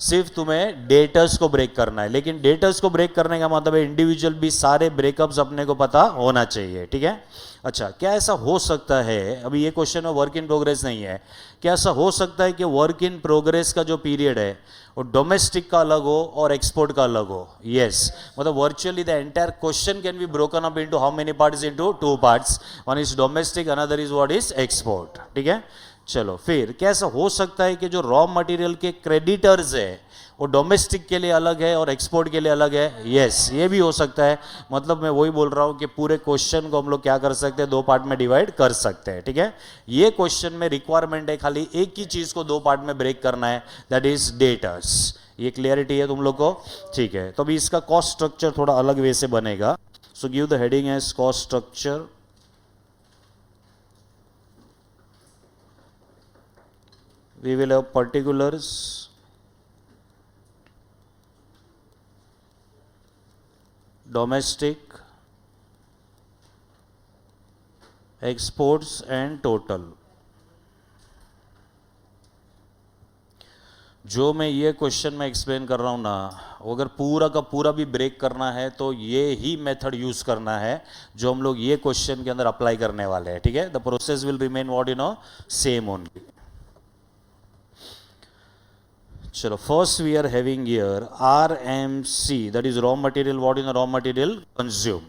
सिर्फ तुम्हें डेटर्स को ब्रेक करना है, लेकिन डेटर्स को ब्रेक करने का मतलब है इंडिविजुअल भी सारे ब्रेकअप्स अपने को पता होना चाहिए, ठीक है। अच्छा, क्या ऐसा हो सकता है, अभी ये क्वेश्चन में वर्क इन प्रोग्रेस नहीं है, क्या ऐसा हो सकता है कि वर्क इन प्रोग्रेस का जो पीरियड है वो डोमेस्टिक का अलग हो और एक्सपोर्ट का अलग हो? यस, मतलब virtually the entire question can be broken up into how many parts? Into two parts, one is domestic, another is what is export, ठीक है। चलो फिर क्या ऐसा हो सकता है कि जो रॉ मटेरियल के क्रेडिटर्स है वो डोमेस्टिक के लिए अलग है और एक्सपोर्ट के लिए अलग है? यस, ये भी हो सकता है। मतलब मैं वही बोल रहा हूं कि पूरे क्वेश्चन को हम लोग क्या कर सकते हैं, दो पार्ट में डिवाइड कर सकते हैं, ठीक है। ये क्वेश्चन में रिक्वायरमेंट है खाली एक ही चीज को दो पार्ट में ब्रेक करना है, दैट इज डेटर्स। ये क्लियरिटी है तुम लोग को? ठीक है, तो अभी इसका कॉस्ट स्ट्रक्चर थोड़ा अलग वे से बनेगा। So give the heading as cost structure. We will have particulars, domestic, exports and total। जो मैं ये क्वेश्चन में एक्सप्लेन कर रहा हूँ ना, अगर पूरा का पूरा भी ब्रेक करना है तो ये ही मेथड यूज करना है जो हम लोग ये क्वेश्चन के अंदर अप्लाई करने वाले हैं, ठीक है। The process will remain what you know same only. चलो, first we are having here RMC, that is raw material, what in raw material consume.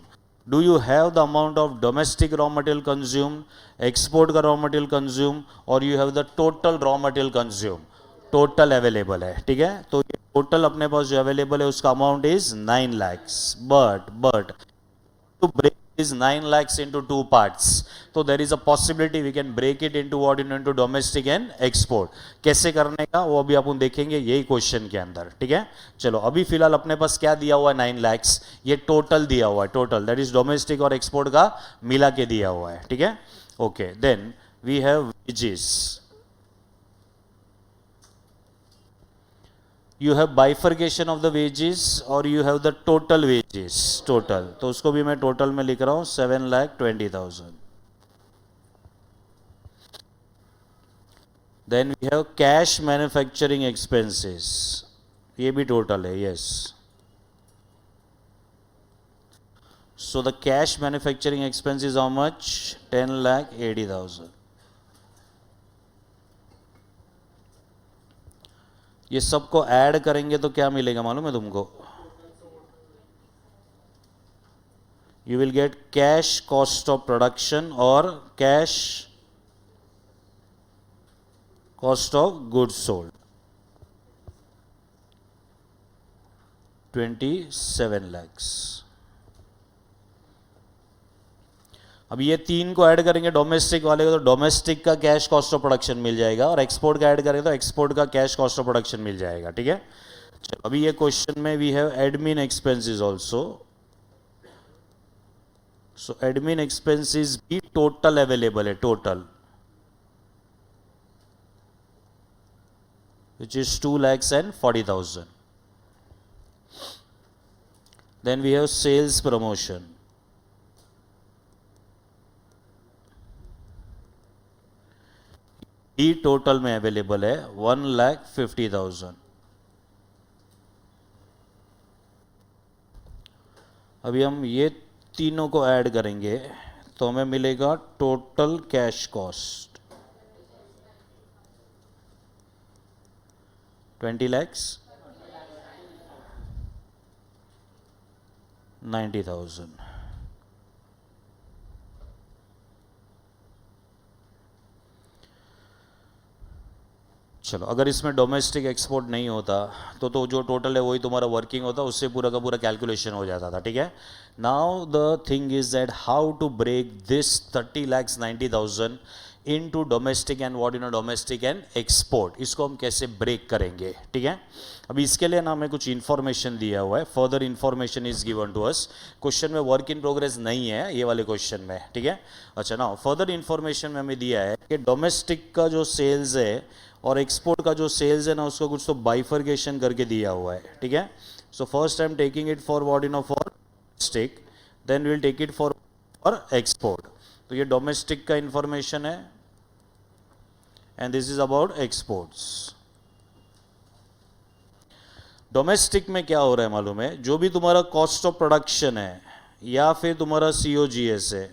Do you have the amount of domestic raw material consume, export का raw material consume, और you have the total raw material consume? Total available है, ठीक है। तो ये total अपने पास जो available है उसका amount is 9 lakhs, but to break these 9 lakhs into two parts, so there is a possibility we can break it into what into domestic and export। कैसे करने का वो अभी अपन देखेंगे यही क्वेश्चन के अंदर, ठीक है। चलो, अभी फिलहाल अपने पास क्या दिया हुआ है? 9 lakhs, ये टोटल दिया हुआ है, टोटल दैट इज डोमेस्टिक और एक्सपोर्ट का मिला के दिया हुआ है, ठीक है। Okay, then we have wages. You have bifurcation of the wages or you have the total wages, total, तो उसको भी मैं टोटल में लिख रहा हूं 7,20,000। Then we have cash manufacturing expenses, ये भी टोटल है, yes. So the cash manufacturing expenses how much? 10,80,000। ये सबको ऐड करेंगे तो क्या मिलेगा मालूम है तुमको? You will get cash cost of production और cash cost of goods sold, 27 lakhs। अब ये तीन को ऐड करेंगे डोमेस्टिक वाले को, तो डोमेस्टिक का कैश कॉस्ट ऑफ प्रोडक्शन मिल जाएगा, और एक्सपोर्ट का ऐड करेंगे तो एक्सपोर्ट का कैश कॉस्ट ऑफ प्रोडक्शन मिल जाएगा, ठीक है। चलो, अभी ये क्वेश्चन में we have admin expenses also. So admin expenses भी टोटल अवेलेबल है, total, which is 2,40,000। Then we have sales promotion, ही टोटल में अवेलेबल है 1,50,000। अभी हम ये तीनों को ऐड करेंगे तो हमें मिलेगा टोटल कैश कॉस्ट 20 lakhs 90,000। चलो, अगर इसमें डोमेस्टिक एक्सपोर्ट नहीं होता तो जो टोटल है वही तुम्हारा वर्किंग होता, उससे पूरा का पूरा कैलकुलेशन हो जाता था, ठीक है। Now the thing is that how to break this 30,90,000 into domestic and what domestic and export, इसको हम कैसे ब्रेक करेंगे, ठीक है। अभी इसके लिए ना हमें कुछ इन्फॉर्मेशन दिया हुआ है, further information is given to us. Question में वर्क इन प्रोग्रेस नहीं है ये वाले क्वेश्चन में, ठीक है। अच्छा ना, फर्दर इन्फॉर्मेशन में हमें दिया है कि डोमेस्टिक का जो सेल्स है और एक्सपोर्ट का जो सेल्स है ना, उसको कुछ तो बाइफर्केशन करके दिया हुआ है, ठीक है। So first I am taking it for for domestic, then will take it for export. तो ये डोमेस्टिक का इंफॉर्मेशन है and this is about exports. Domestic में क्या हो रहा है मालूम है, जो भी तुम्हारा कॉस्ट ऑफ प्रोडक्शन है या फिर तुम्हारा COGS है,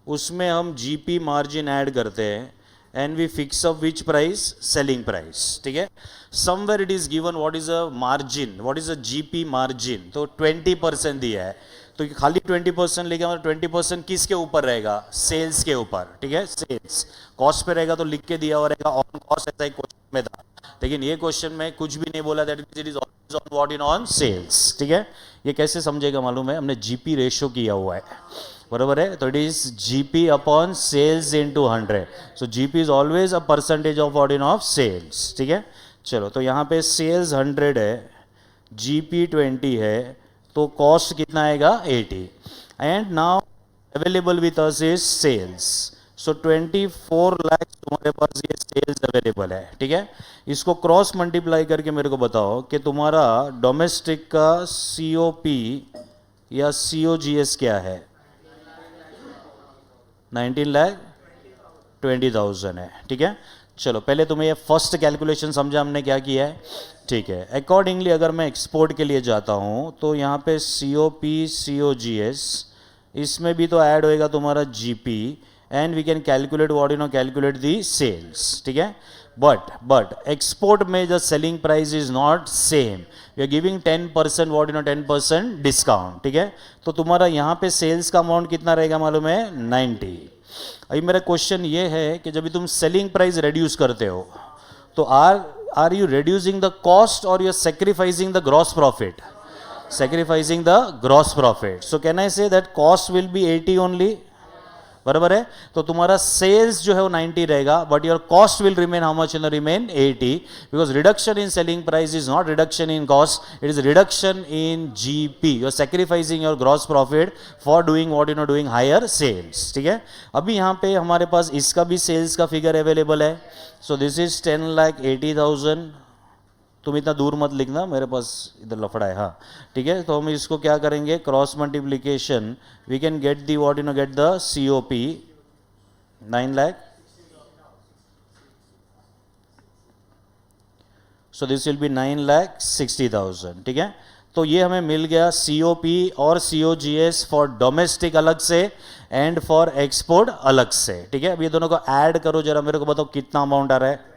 उसमें हम GP मार्जिन ऐड करते हैं and we fix up which price, selling price, ठीक है। Somewhere it is given what is a margin, what is a GP margin, तो 20% दिया है। तो खाली 20% लेके हमारा 20% किसके ऊपर रहेगा, सेल्स के ऊपर, ठीक है। सेल्स कॉस्ट पे रहेगा तो लिख के दिया हुआ रहेगा ऑन कॉस्ट, ऐसा एक क्वेश्चन में था, लेकिन ये क्वेश्चन में कुछ भी नहीं बोला, that it is always on what on sales, ठीक है। ये कैसे समझेगा मालूम है, हमने GP रेशियो किया हुआ है, बराबर है। तो it is GP upon sales into 100, so GP is always a percentage of what of sales, ठीक है। चलो, तो यहाँ पे सेल्स 100 है, GP 20 है, तो कॉस्ट कितना आएगा 80, and now available with us is sales, so 24 lakh तुम्हारे पास ये सेल्स अवेलेबल है, ठीक है। इसको क्रॉस मल्टीप्लाई करके मेरे को बताओ कि तुम्हारा डोमेस्टिक का COP या COGS क्या है, 19,20,000 है, ठीक है। चलो, पहले तुम्हें ये फर्स्ट कैलकुलेशन समझा हमने क्या किया है, ठीक है। अकॉर्डिंगली अगर मैं एक्सपोर्ट के लिए जाता हूँ तो यहाँ पे COP COGS, इसमें भी तो ऐड होएगा तुम्हारा GP, and we can calculate what calculate the sales, ठीक है। बट एक्सपोर्ट में the selling price is not same, we are giving 10% what 10% discount, ठीक है। तो तुम्हारा यहाँ पे सेल्स का अमाउंट कितना रहेगा मालूम है, 90। अभी मेरा क्वेश्चन ये है कि जब तुम सेलिंग प्राइस रिड्यूस करते हो तो are you reducing the cost और you are sacrificing the gross profit, sacrificing the gross profit. So can I say that cost will be 80 only, बराबर है। तो तुम्हारा सेल्स जो है वो 90 रहेगा, but your cost will remain how much, in remain 80, because reduction in selling price is not reduction in cost, it is reduction in GP, you are sacrificing your gross profit for doing what doing higher sales, ठीक है। अभी यहाँ पे हमारे पास इसका भी sales का figure available है, सो दिस इज 10,80,000। तुम इतना दूर मत लिखना, मेरे पास इधर लफड़ा है, हाँ, ठीक है। तो हम इसको क्या करेंगे, cross multiplication, we can get the what get the COP 9 lakh, so this will be 9,60,000, ठीक है। तो ये हमें मिल गया COP और COGS फॉर डोमेस्टिक अलग से एंड फॉर एक्सपोर्ट अलग से, ठीक है। अब ये दोनों को ऐड करो जरा, मेरे को बताओ कितना अमाउंट आ रहा है,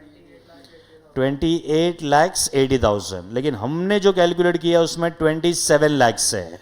28,80,000, लेकिन हमने जो कैलकुलेट किया उसमें 27 लाख है,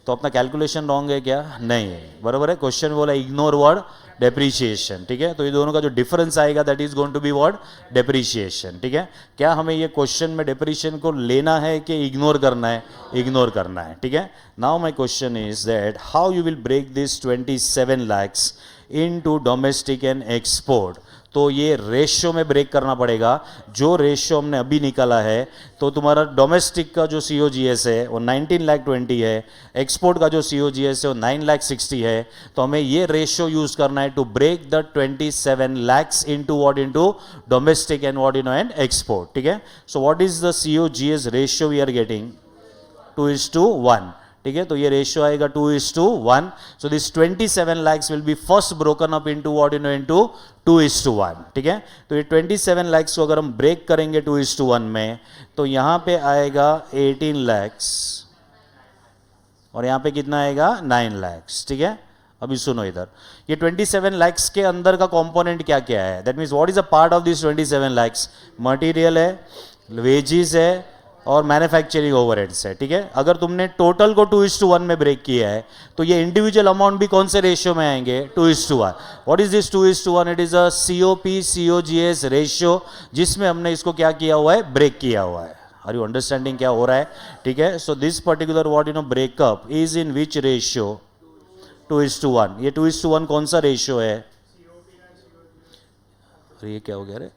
तो अपना कैलकुलेशन रॉन्ग है क्या, नहीं है, बराबर है। क्वेश्चन बोला इग्नोर वर्ड डेप्रीशिएशन, ठीक है। तो ये दोनों का जो डिफरेंस आएगा that is going to be what, depreciation, ठीक है। क्या हमें ये क्वेश्चन में डेप्रीशिएशन को लेना है कि इग्नोर करना है, इग्नोर करना है, ठीक है। Now my question is that how you will break this 27 lakhs into domestic and export. तो ये रेशियो में ब्रेक करना पड़ेगा, जो रेशियो हमने अभी निकाला है। तो तुम्हारा डोमेस्टिक का जो COGS है वो 19,20,000 है, एक्सपोर्ट का जो COGS है वो 9,60,000 है। तो हमें ये रेशियो यूज करना है to break the 27 lakhs into what, into domestic and what and export, ठीक है। So what is the COGS ratio we are getting, 2:1, ठीक है। तो ये रेशियो आएगा 2:1, so this 27 lakhs will be first broken up into what into 2:1, ठीक है। तो ये 27 lakhs को अगर हम ब्रेक करेंगे 2:1 में, तो यहां पे आएगा 18 lakhs और यहां पे कितना आएगा 9 lakhs, ठीक है। अभी सुनो इधर, ये 27 lakhs के अंदर का कंपोनेंट क्या क्या है, that means what is a part of this 27 lakhs, material है, वेजेस है, और मैन्युफैक्चरिंग ओवरहेड्स है, ठीक है। अगर तुमने टोटल को 2:1 में ब्रेक किया है तो ये इंडिविजुअल अमाउंट भी कौन से रेशियो में आएंगे, 2:1। What is this 2:1? It is a COP COGS ratio, जिसमें हमने इसको क्या किया हुआ है, ब्रेक किया हुआ है। आर यू अंडरस्टैंडिंग क्या हो रहा है, ठीक है। So this particular what breakup is in which ratio, 2:1। ये 2:1 कौन सा रेशियो है, अरे ये क्या हो गया रे,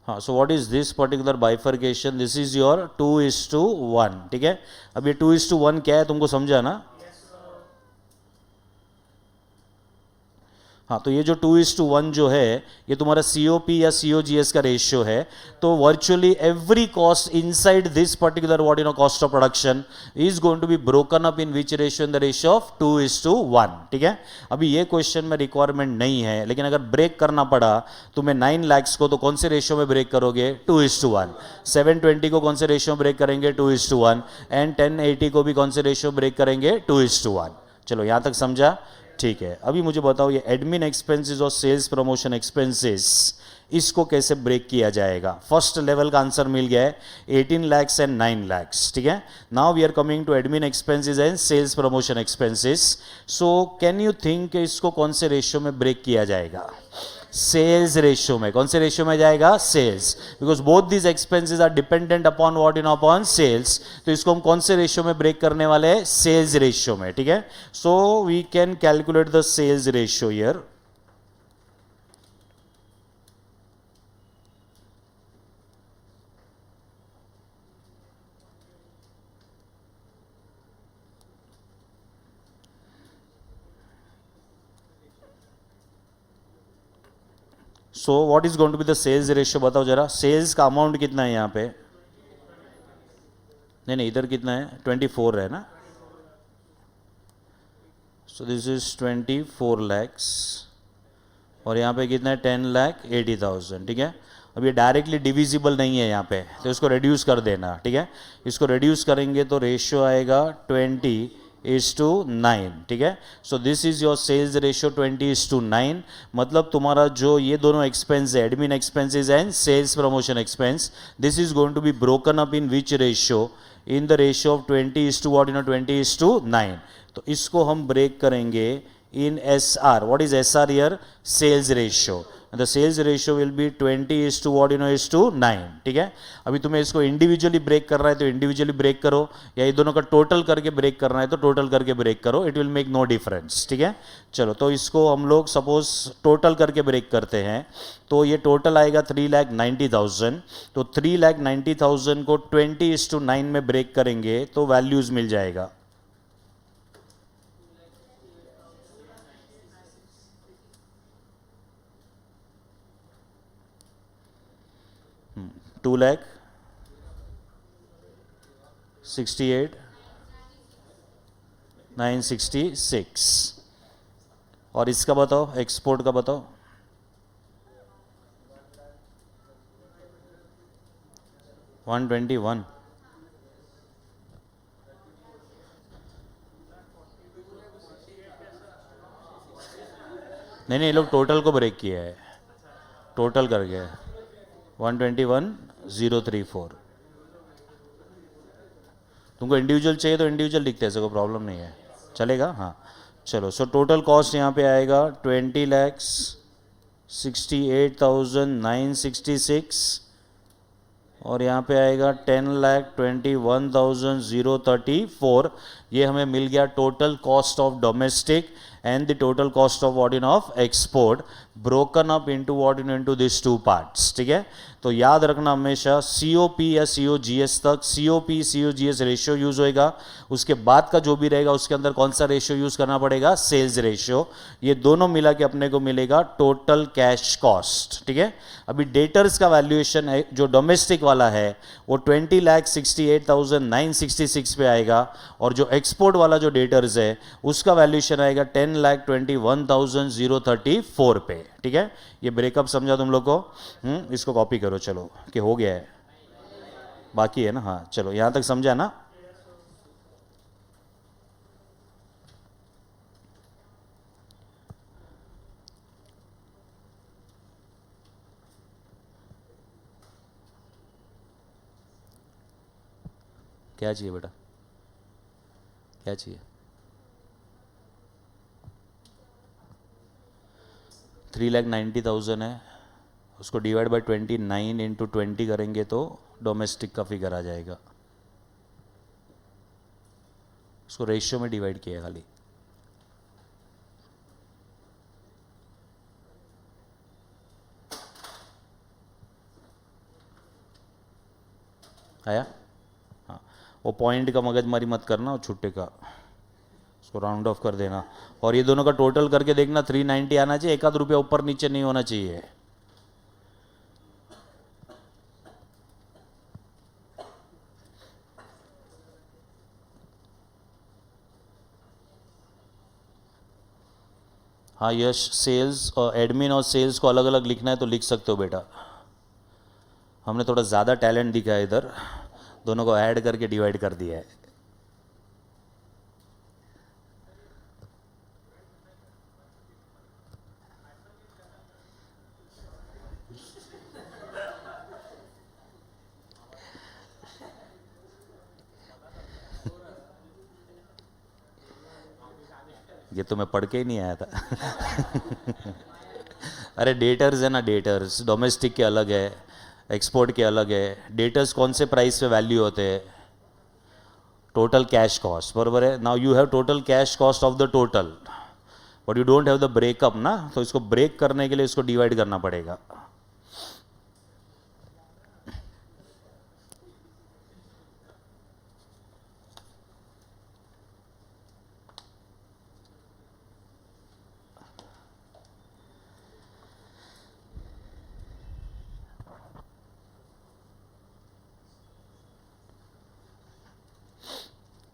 हाँ। सो what is this particular bifurcation, this is your 2:1, ठीक है। अब ये 2:1 क्या है, तुमको समझा ना, हाँ। तो ये जो 2:1 जो है ये तुम्हारा सीओपी या सीओजीएस का रेशियो है। तो virtually every cost inside this particular what cost of production is going to be broken up in which ratio, in the ratio of 2:1, ठीक है। अभी ये क्वेश्चन में रिक्वायरमेंट नहीं है, लेकिन अगर ब्रेक करना पड़ा तुम्हें 9 lakhs को, तो कौन से रेशियो में ब्रेक करोगे, 2:1। 720 को कौन से रेशियो में ब्रेक करेंगे, 2:1। एंड 1080 को भी कौन से रेशियो में ब्रेक करेंगे, 2:1। चलो यहां तक समझा, ठीक है। अभी मुझे बताओ ये एडमिन एक्सपेंसेस और सेल्स प्रमोशन एक्सपेंसेस, इसको कैसे ब्रेक किया जाएगा। फर्स्ट लेवल का आंसर मिल गया है, 18 lakhs एंड 9 lakhs, ठीक है। Now we are coming to admin expenses and sales promotion expenses. So can you think इसको कौन से रेशियो में ब्रेक किया जाएगा, सेल्स रेशियो में। कौन से रेशियो में जाएगा, sales, because both these expenses are dependent upon what upon sales. तो इसको हम कौन से रेशियो में ब्रेक करने वाले हैं, सेल्स रेशियो में, ठीक है। So we can calculate the sales ratio here. So what is going to be the sales ratio, बताओ जरा। सेल्स का अमाउंट कितना है यहाँ पे, नहीं नहीं इधर कितना है, 24 है ना। सो दिस इज 24 lakhs और यहाँ पे कितना है, 10,80,000, ठीक है। अब ये डायरेक्टली डिविजिबल नहीं है यहाँ पे, तो इसको रिड्यूस कर देना, ठीक है। इसको रिड्यूस करेंगे तो रेशियो आएगा 20:9, ठीक है। So this is your sales ratio 20:9। मतलब तुम्हारा जो ये दोनों एक्सपेंस है, admin expenses and sales promotion expense, this is going to be broken up in which ratio, in the ratio of 20:9। तो इसको हम ब्रेक करेंगे in SR. What is SR here? Sales ratio. And the sales ratio will be 20:9, ठीक है। अभी तुम्हें इसको individually break करना है तो इंडिविजुअली ब्रेक करो, या ये दोनों का टोटल करके ब्रेक करना है तो टोटल करके ब्रेक करो, it will make no difference, ठीक है। चलो तो इसको हम लोग सपोज टोटल करके ब्रेक करते हैं, तो ये टोटल आएगा 3,90,000। तो 3,90,000 को 20:9 में ब्रेक करेंगे तो वैल्यूज मिल जाएगा, 2,68,966। और इसका बताओ, एक्सपोर्ट का बताओ, 121। नहीं नहीं ये लोग टोटल को ब्रेक किया है, टोटल कर गया 121,034। तुमको इंडिविजुअल चाहिए तो इंडिविजुअल लिखते हैं, कोई प्रॉब्लम नहीं है, चलेगा, हाँ। चलो सो टोटल कॉस्ट यहाँ पे आएगा 20,68,966 और यहाँ पे आएगा 10,21,034। ये हमें मिल गया total cost of domestic and the total cost of what of export broken up into what into these two parts, ठीक है। तो याद रखना हमेशा COP या COGS तक COP COGS रेशियो यूज होएगा, उसके बाद का जो भी रहेगा उसके अंदर कौन सा रेशियो यूज करना पड़ेगा, सेल्स रेशियो। ये दोनों मिला के अपने को मिलेगा टोटल कैश कॉस्ट, ठीक है। अभी डेटर्स का वैल्यूएशन है जो डोमेस्टिक वाला है वो 20,68,966 पे आएगा, और जो एक्सपोर्ट वाला जो डेटर्स है उसका वैल्यूएशन आएगा 10,21,034 पे, ठीक है। ये ब्रेकअप समझा तुम लोग को, इसको कॉपी करो चलो, कि हो गया है, बाकी है ना, हाँ। चलो यहां तक समझा ना। क्या चाहिए बेटा, क्या चाहिए? 3,90,000 है, उसको डिवाइड बाई 29 इंटू 20 करेंगे तो डोमेस्टिक का फिगर आ जाएगा। उसको रेशियो में डिवाइड किया है खाली। आया? हाँ, वो पॉइंट का मगजमारी मत करना, वो छुट्टे का, उसको राउंड ऑफ कर देना। और ये दोनों का टोटल करके देखना, 390 आना चाहिए, एक आध रुपया ऊपर नीचे नहीं होना चाहिए। हाँ यश, सेल्स और एडमिन और सेल्स को अलग अलग लिखना है तो लिख सकते हो बेटा। हमने थोड़ा ज़्यादा टैलेंट दिखा है इधर, दोनों को ऐड करके डिवाइड कर दिया है। ये तो मैं पढ़ के ही नहीं आया था। अरे डेटर्स है ना, डेटर्स डोमेस्टिक के अलग है, एक्सपोर्ट के अलग है। डेटर्स कौन से प्राइस पे वैल्यू होते हैं? टोटल कैश कॉस्ट, बरोबर है। Now you have total cash cost of the total, but you don't have the breakup ना, तो इसको ब्रेक करने के लिए इसको डिवाइड करना पड़ेगा।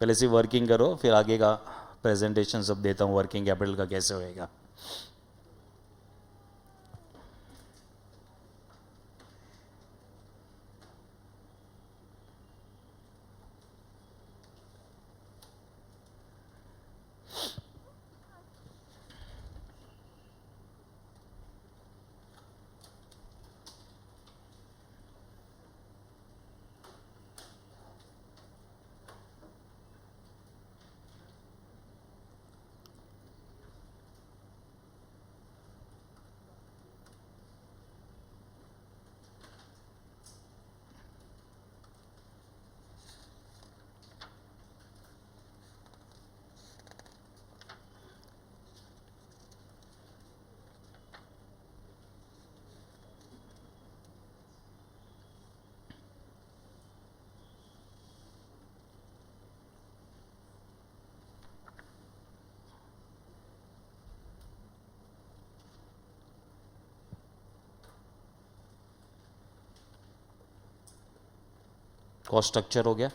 पहले से वर्किंग करो, फिर आगे का प्रेजेंटेशन सब देता हूँ वर्किंग कैपिटल का कैसे होएगा। कॉस्ट स्ट्रक्चर हो गया।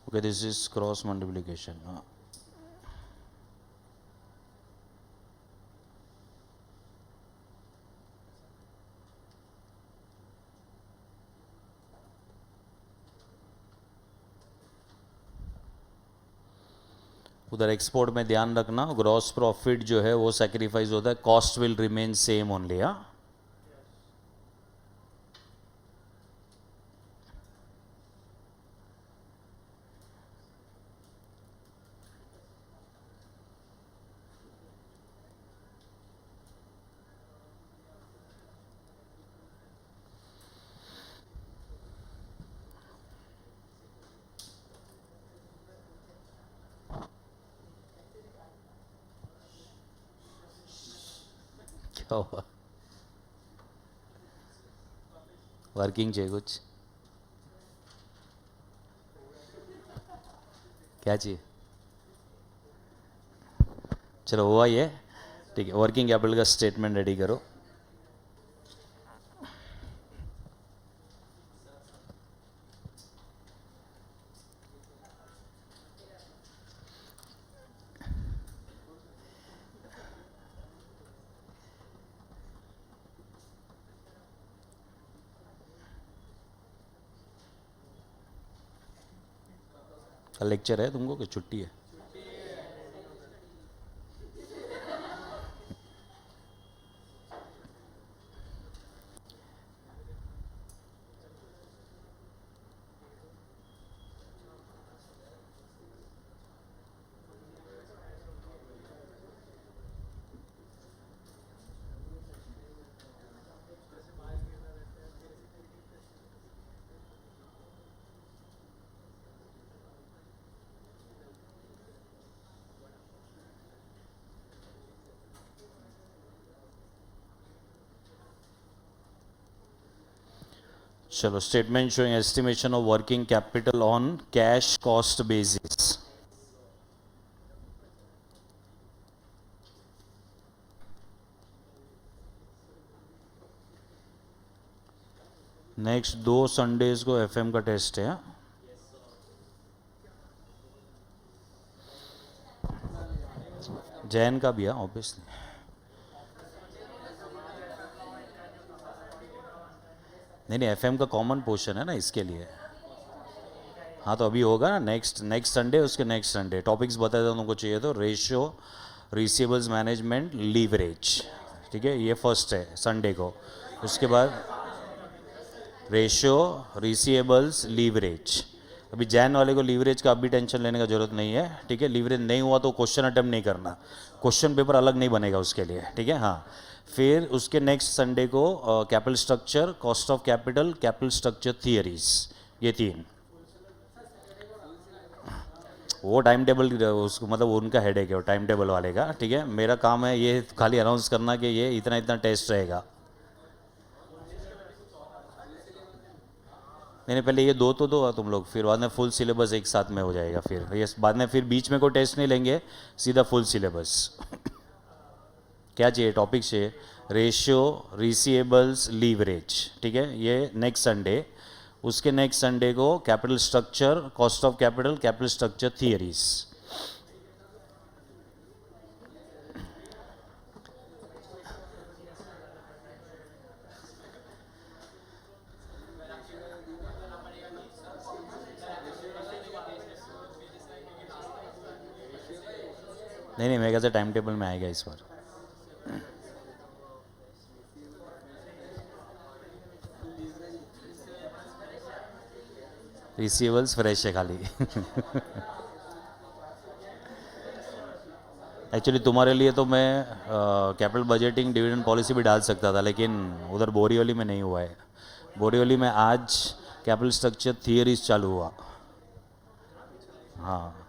Okay, this is cross multiplication. उधर एक्सपोर्ट में ध्यान रखना, ग्रॉस प्रॉफिट जो है वो सेक्रीफाइस होता है, cost will remain same only. हाँ, क्या हुआ? वर्किंग चाहिए कुछ? क्या चाहिए? चलो हुआ ये, ठीक है। वर्किंग कैपिटल का स्टेटमेंट रेडी करो। कल लेक्चर है तुमको कि छुट्टी है? चलो, statement showing estimation of working capital on cash cost basis. Next 2 Sundays को एफएम का टेस्ट है। जैन का भी है ऑब्वियसली। नहीं, एफएम का कॉमन पोर्शन है ना, इसके लिए। हाँ, तो अभी होगा ना, नेक्स्ट संडे, उसके नेक्स्ट संडे टॉपिक्स बताए थे तुमको चाहिए तो। रेशियो, रिसीवेबल्स मैनेजमेंट, लीवरेज, ठीक है, ये फर्स्ट है संडे को। उसके बाद रेशियो, रिसीवेबल्स, लीवरेज। अभी जैन वाले को लीवरेज का अभी टेंशन लेने का जरूरत नहीं है, ठीक है। लीवरेज नहीं हुआ तो क्वेश्चन अटेम्प्ट नहीं करना, क्वेश्चन पेपर अलग नहीं बनेगा उसके लिए, ठीक है। हाँ, फिर उसके नेक्स्ट संडे को capital structure, cost of capital, capital structure theories, ये 3। वो टाइम टेबल उसको मतलब उनका हेडेक है वो टाइम टेबल वाले का, ठीक है। मेरा काम है ये खाली अनाउंस करना कि ये इतना इतना टेस्ट रहेगा। नहीं, पहले ये 2 तो दो तुम लोग, फिर बाद में फुल सिलेबस एक साथ में हो जाएगा। फिर ये बाद में फिर बीच में कोई टेस्ट नहीं लेंगे, सीधा फुल सिलेबस। क्या चाहिए? टॉपिक चाहिए, रेशियो, रिसीवेबल्स, लीवरेज, ठीक है, ये नेक्स्ट संडे। उसके नेक्स्ट संडे को capital structure, cost of capital, capital structure theories. नहीं, मेरे ख्याल से टाइम टेबल में आएगा इस बार। रिसीवेबल्स फ्रेश है खाली। एक्चुअली तुम्हारे लिए तो मैं कैपिटल बजटिंग, डिविडेंड पॉलिसी भी डाल सकता था, लेकिन उधर बोरीवली में नहीं हुआ है। बोरीवली में आज कैपिटल स्ट्रक्चर थियरीज चालू हुआ। हाँ,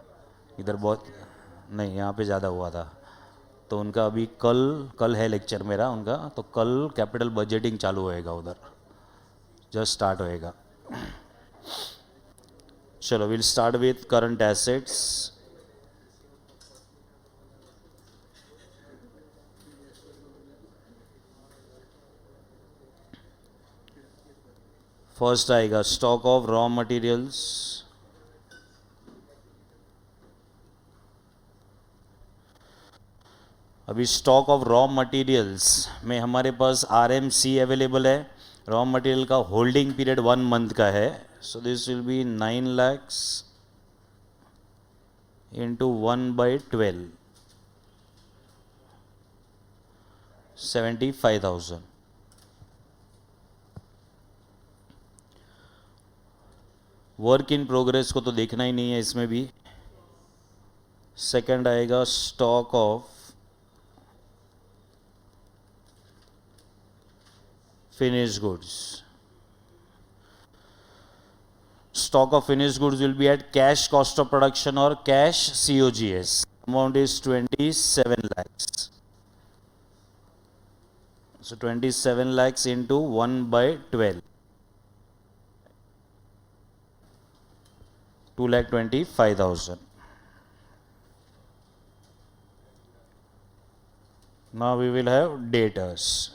इधर बहुत नहीं, यहाँ पे ज़्यादा हुआ था। तो उनका अभी कल है लेक्चर मेरा उनका, तो कल कैपिटल बजटिंग चालू होएगा उधर, जस्ट स्टार्ट होएगा। चलो, will start with current assets. First आएगा स्टॉक ऑफ रॉ मटेरियल्स। अभी स्टॉक ऑफ रॉ मटेरियल्स में हमारे पास आरएमसी अवेलेबल है। रॉ मटेरियल का होल्डिंग पीरियड 1 मंथ का है, so this will B 9 lakhs into 1/12, 75,000। Work in progress को तो देखना ही नहीं है इसमें भी। सेकंड आएगा stock of finished goods. Stock of finished goods will be at cash cost of production or cash COGS. Amount is 27 lakhs. So 27 lakhs into 1/12, 2,25,000. Now we will have debtors.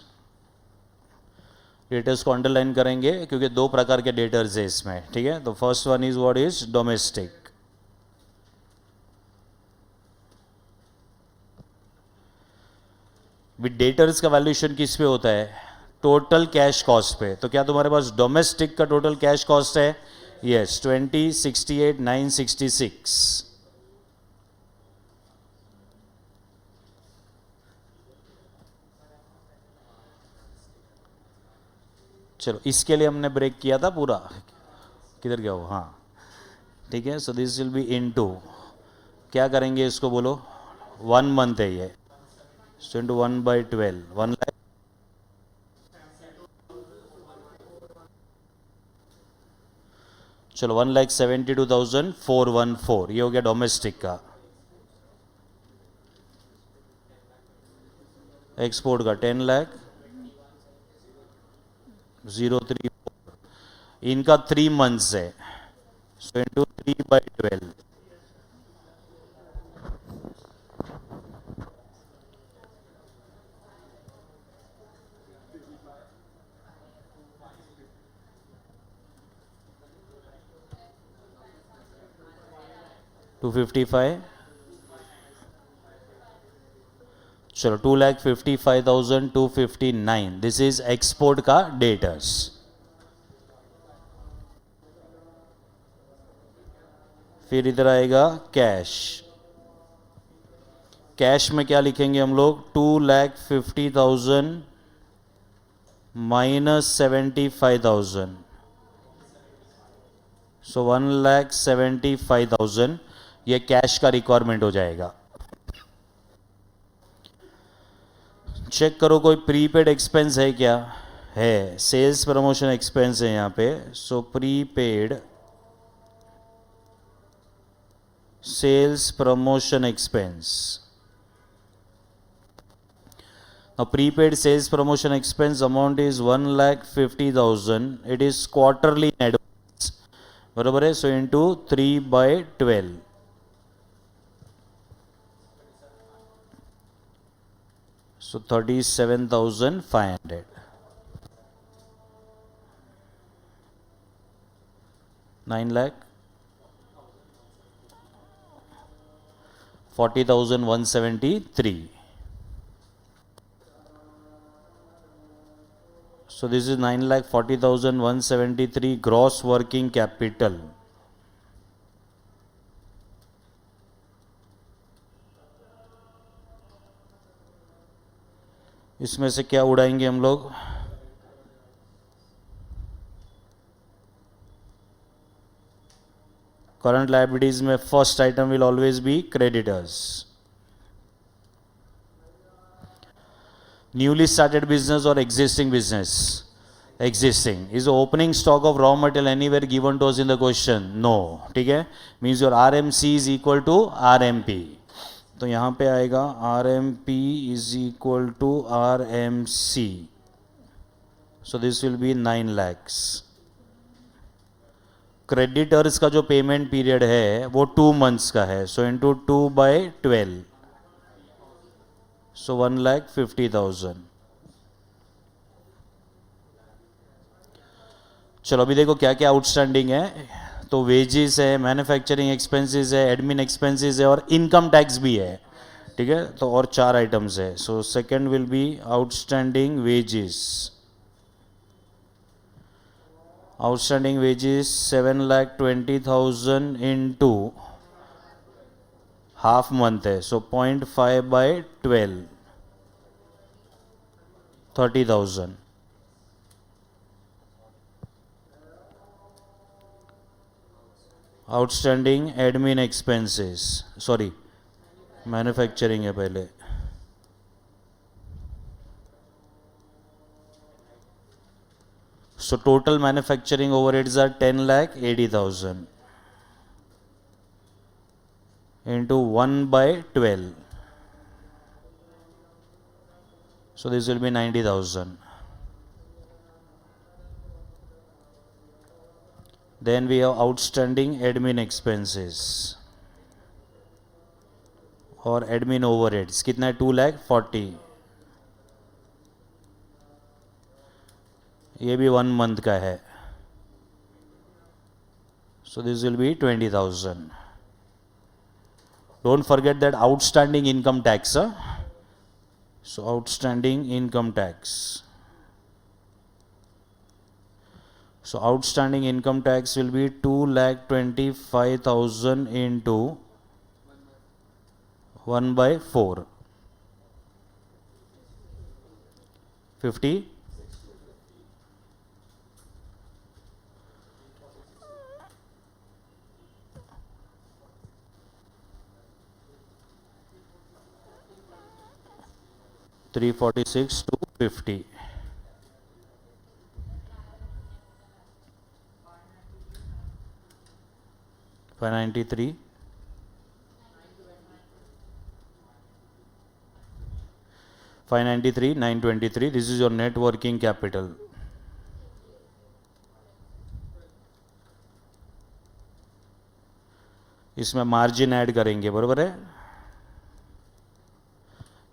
Debtors को underline करेंगे क्योंकि दो प्रकार के debtors है इसमें. ठीक है, तो first one is what is domestic. With debtors का वैल्यूएशन किस पे होता है? टोटल कैश कॉस्ट पे. तो क्या तुम्हारे पास डोमेस्टिक का टोटल कैश कॉस्ट है? यस, 20,68,966. चलो, इसके लिए हमने ब्रेक किया था पूरा. किधर गया वो? हाँ, ठीक है. So this will B into, क्या करेंगे इसको बोलो? 1 मंथ है ये. सो इनटू 1/12, 1 लाख. चलो, 1,72,414 ये हो गया डोमेस्टिक का. एक्सपोर्ट का 10,03,034. इनका 3 मंथ्स है. So into 3/12. $255. चलो, 2,55,259. दिस इज एक्सपोर्ट का डेटर्स. फिर इधर आएगा कैश. कैश में क्या लिखेंगे हम लोग? 2,50,000 माइनस 75,000. सो 1,75,000 ये कैश का रिक्वायरमेंट हो जाएगा. चेक करो कोई प्रीपेड एक्सपेंस है क्या? है, सेल्स प्रमोशन एक्सपेंस है यहाँ पे. So prepaid sales promotion expense. Now prepaid sales promotion expense amount is 1,50,000. It is quarterly in advance. बराबर है. So into 3/12. So 37,500. 9 lakh 40,173. So this is 9,40,173 gross working capital. इसमें से क्या उड़ाएंगे हम लोग? करंट लायबिलिटीज में first item will always be creditors. Newly started business और existing business? existing. Is the opening stock of raw material anywhere given to us in the question? No. ठीक है, means your RMC is equal to RMP. तो यहाँ पे आएगा RMP is equal to RMC. So this will be 9 lakhs. Creditors का जो payment period है वो 2 मंथ्स का है. So into 2/12. सो 1,50,000. चलो अभी देखो क्या क्या आउटस्टैंडिंग है. तो वेजेस है, मैन्युफैक्चरिंग एक्सपेंसेस है, एडमिन एक्सपेंसेस है और इनकम टैक्स भी है. ठीक है, तो और 4 आइटम्स है. So second will be outstanding wages. Outstanding wages 7,20,000 into half month है. सो 0.5/12 30,000. Outstanding admin expenses, sorry manufacturing है पहले. So total manufacturing overheads are 10,80,000 into 1/12. So this will be 90,000. Then we have outstanding admin expenses और admin overheads. कितना है? 2,40,000. ये भी 1 month का है, so this will be 20,000. Don't forget that outstanding income tax. So outstanding income tax. So outstanding income tax will be 2,25,000 into 1/4. 50. 346 to 50. 593. 593, 923. This is your net working capital. इसमें margin add करेंगे, बरोबर है?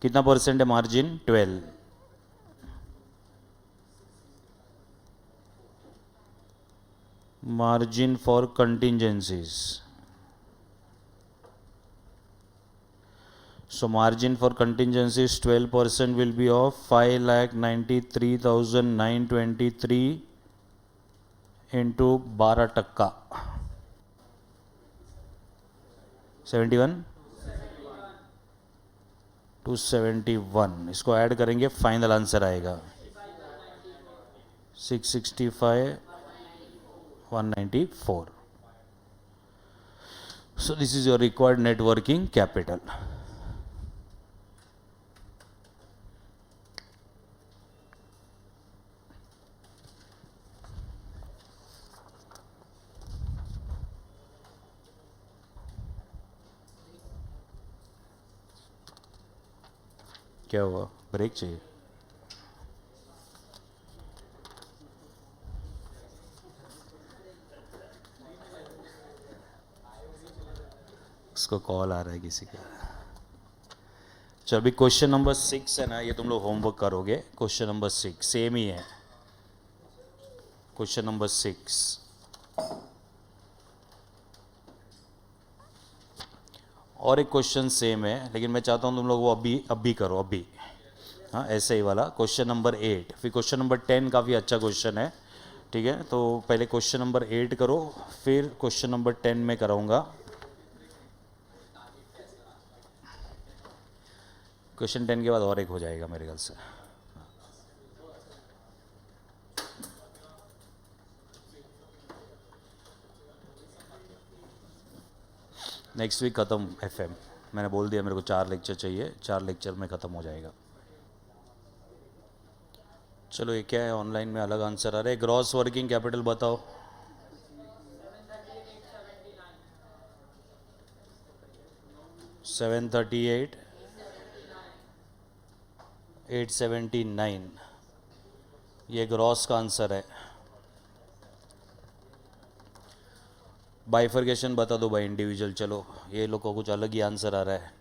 कितना percent है margin? 12. Margin for contingencies. So margin for contingencies 12% will be of 5,93,923 into 12%. 71 271. इसको add करेंगे, final answer आएगा 665 194. So this is your required net working capital. क्या हुआ? ब्रेक चाहिए? उसको कॉल आ रहा है किसी का. चलो अभी क्वेश्चन नंबर 6 है ना, ये तुम लोग होमवर्क करोगे. क्वेश्चन नंबर 6 सेम ही है. क्वेश्चन नंबर 6 और एक क्वेश्चन सेम है, लेकिन मैं चाहता हूँ तुम लोग वो अभी करो अभी. हाँ, ऐसे ही वाला क्वेश्चन नंबर 8. फिर क्वेश्चन नंबर 10 काफ़ी अच्छा क्वेश्चन है, ठीक है? तो पहले क्वेश्चन नंबर 8 करो, फिर क्वेश्चन नंबर 10 में कराऊंगा. क्वेश्चन 10 के बाद और एक हो जाएगा मेरे ख्याल से. नेक्स्ट वीक ख़त्म FM. मैंने बोल दिया मेरे को 4 लेक्चर चाहिए, 4 लेक्चर में ख़त्म हो जाएगा. चलो ये क्या है, ऑनलाइन में अलग आंसर आ रहा है. ग्रॉस वर्किंग कैपिटल बताओ. $738 879. ये ग्रॉस का आंसर है. बाइफर्केशन बता दो भाई इंडिविजुअल. चलो ये लोग को कुछ अलग ही आंसर आ रहा है.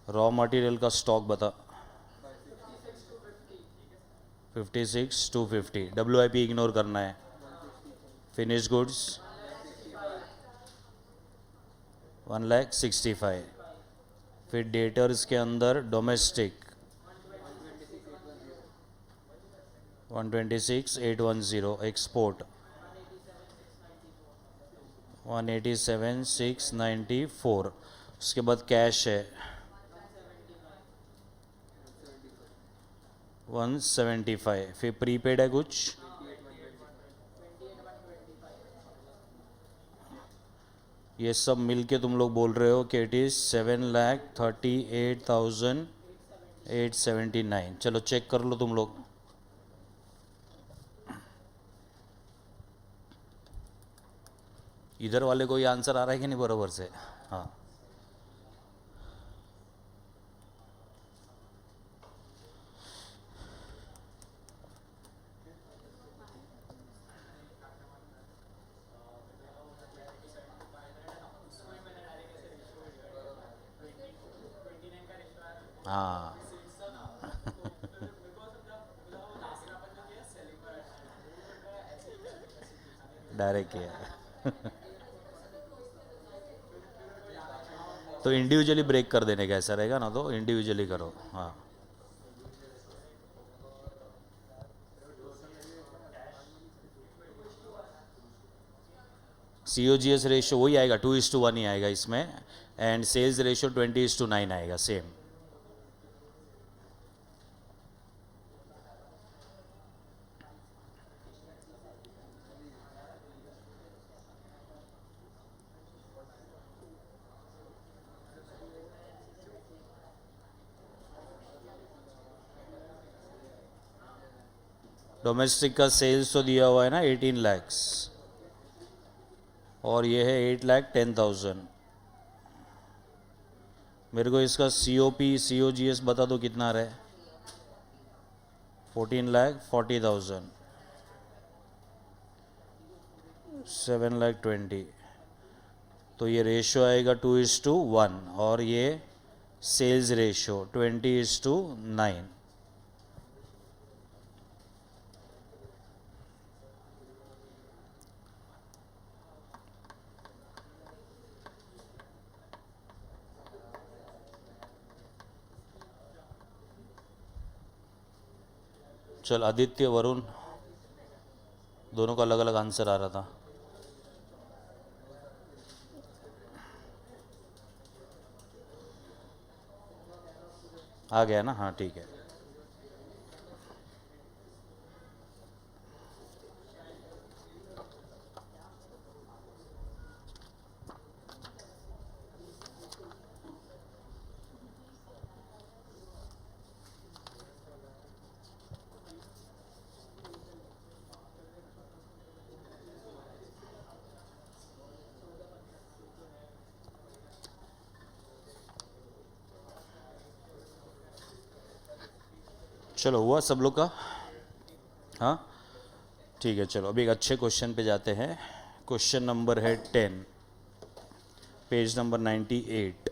रॉ मटेरियल का स्टॉक बता. 56 250. WIP इग्नोर करना है. Finish goods 1,65,000. फिर डेटर्स के अंदर डोमेस्टिक 126,810. एक्सपोर्ट 187,694. उसके बाद कैश है 175. फिर प्रीपेड है कुछ, ये सब मिलके तुम लोग बोल रहे हो कि इट इज़ 7,38,879. चलो चेक कर लो तुम लोग. इधर वाले को ये आंसर आ रहा है कि नहीं बराबर से? हाँ. हाँ डायरेक्ट किया तो इंडिविजुअली ब्रेक कर देने का ऐसा रहेगा ना, तो इंडिविजुअली करो। हाँ, COGS रेशियो वही आएगा, 2:1 ही आएगा इसमें, एंड सेल्स रेशियो 20:9 आएगा सेम। डोमेस्टिक का सेल्स तो दिया हुआ है ना 18 लैक्स, और ये है 8,10,000। मेरे को इसका COP COGS बता दो कितना रहे। 14,40,000, 7,20,000, तो ये रेशो आएगा 2:1, और ये सेल्स रेशो 20:9। चल, आदित्य वरुण दोनों का अलग अलग आंसर आ रहा था। आ गया ना? हाँ ठीक है। चलो, हुआ सब लोग का? हाँ ठीक है। चलो अभी एक अच्छे क्वेश्चन पे जाते हैं। क्वेश्चन नंबर है 10, पेज नंबर 98।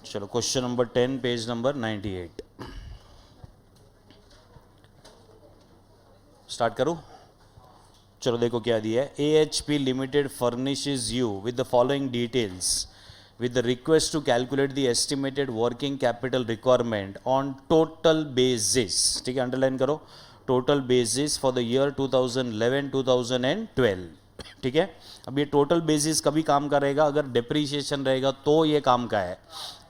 चलो, question number 10, page number 98। Start करूं? चलो देखो क्या दिया है। AHP limited furnishes you with the following details with the request to calculate the estimated working capital requirement on total basis। ठीक है, अंडरलाइन करो, total basis for the year 2011-2012। ठीक है, अब ये टोटल बेसिस कभी काम का रहेगा अगर डेप्रीशिएशन रहेगा तो ये काम का है।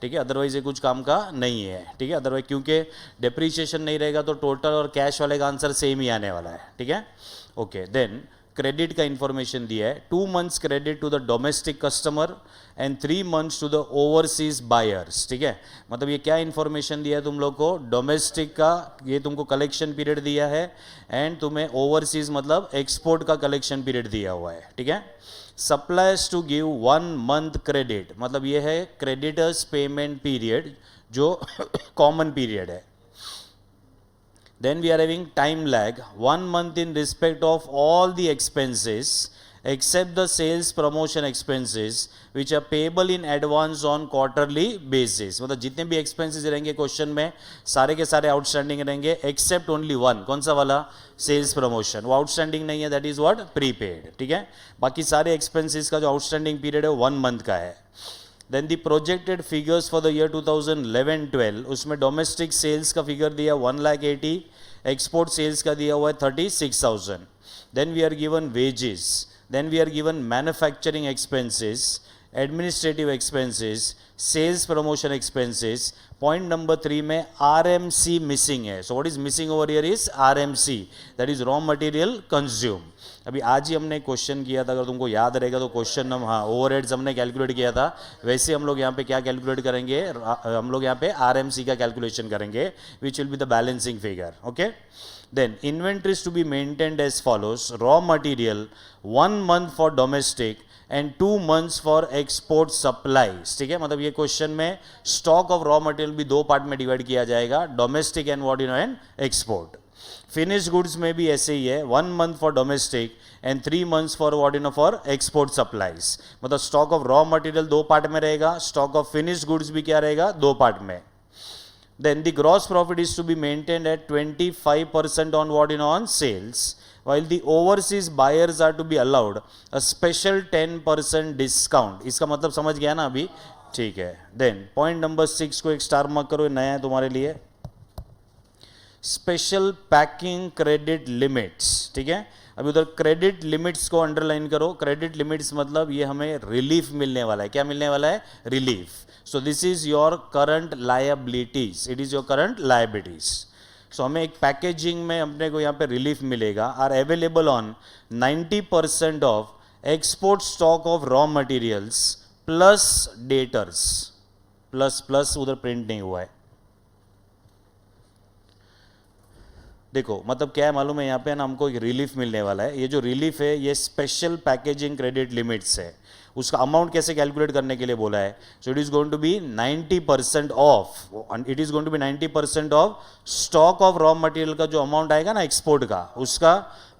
ठीक है, अदरवाइज ये कुछ काम का नहीं है। ठीक है, अदरवाइज क्योंकि डेप्रीशिएशन नहीं रहेगा तो टोटल और कैश वाले का आंसर सेम ही आने वाला है। ठीक है, ओके। देन क्रेडिट का इंफॉर्मेशन दिया है, 2 months credit to the domestic customer and 3 months to the overseas buyers. ठीक है, मतलब ये क्या इंफॉर्मेशन दिया है तुम लोग को? डोमेस्टिक का ये तुमको कलेक्शन पीरियड दिया है, एंड तुम्हें ओवरसीज मतलब एक्सपोर्ट का कलेक्शन पीरियड दिया हुआ है। ठीक है, suppliers to give 1 month credit, मतलब ये है क्रेडिटर्स पेमेंट पीरियड जो कॉमन पीरियड है। Then we are having time lag, 1 month in respect of all the expenses except the sales promotion expenses which are payable in advance on quarterly basis। मतलब जितने भी expenses रहेंगे question में सारे के सारे आउटस्टैंडिंग रहेंगे एक्सेप्ट ओनली वन। कौन सा वाला? सेल्स प्रमोशन, वो आउटस्टैंडिंग नहीं है, दैट इज व्हाट? प्रीपेड। ठीक है, बाकी सारे एक्सपेंसेस का जो आउटस्टैंडिंग पीरियड है 1 month का है। Then the projected figures for the year 2011-12, उसमें डोमेस्टिक सेल्स का फिगर दिया 1,80,000, एक्सपोर्ट सेल्स का दिया हुआ है 36,000। Then we are given wages, then we are given manufacturing expenses, administrative expenses, sales promotion expenses. Point number 3 में RMC मिसिंग है। So what is missing over here is RMC, that is raw material consume. अभी आज ही हमने question किया था, अगर तुमको याद रहेगा तो क्वेश्चन नंबर, हाँ, ओवरहेड्स हमने कैलकुलेट किया था। वैसे हम लोग यहाँ पे क्या कैलकुलेट करेंगे? हम लोग यहाँ पे RMC का कैलकुलेशन करेंगे, which will be the balancing figure. Okay, then inventories to be maintained as follows, raw material 1 month for domestic and 2 months for export supplies. ठीक है, मतलब ये क्वेश्चन में स्टॉक ऑफ रॉ मटेरियल भी 2 part में divide किया जाएगा, domestic and what you know and export. Finish goods में भी ऐसे ही है, 1 month for domestic and 3 months for what you know for export supplies. मतलब stock of raw material 2 part में रहेगा, स्टॉक ऑफ फिनिश गुड्स भी क्या रहेगा, 2 पार्ट में. Then the gross profit is to be maintained at 25% on what you know on sales, while the overseas buyers are to be allowed a special 10% discount. इसका मतलब समझ गया ना अभी, ठीक है. देन पॉइंट नंबर 6 को एक स्टार मार्क करो, नया है तुम्हारे लिए. स्पेशल पैकिंग क्रेडिट लिमिट्स, ठीक है. अभी उधर क्रेडिट लिमिट्स को अंडरलाइन करो. क्रेडिट लिमिट्स मतलब ये हमें रिलीफ मिलने वाला है. क्या मिलने वाला है, relief. So this is your current liabilities, it is your current liabilities. So हमें एक पैकेजिंग में अपने को यहाँ पे रिलीफ मिलेगा. Are available on 90% of export stock of raw materials plus debtors. Plus plus उधर प्रिंट नहीं हुआ है. देखो मतलब क्या है मालूम है, यहाँ पे ना हमको एक रिलीफ मिलने वाला है. ये जो रिलीफ है ये स्पेशल पैकेजिंग क्रेडिट लिमिट्स है. उसका अमाउंट कैसे कैलकुलेट करने के लिए बोला है. So it is going to be 90% of, it is going to be 90% of stock of raw material का जो अमाउंट आएगा ना एक्सपोर्ट का, उसका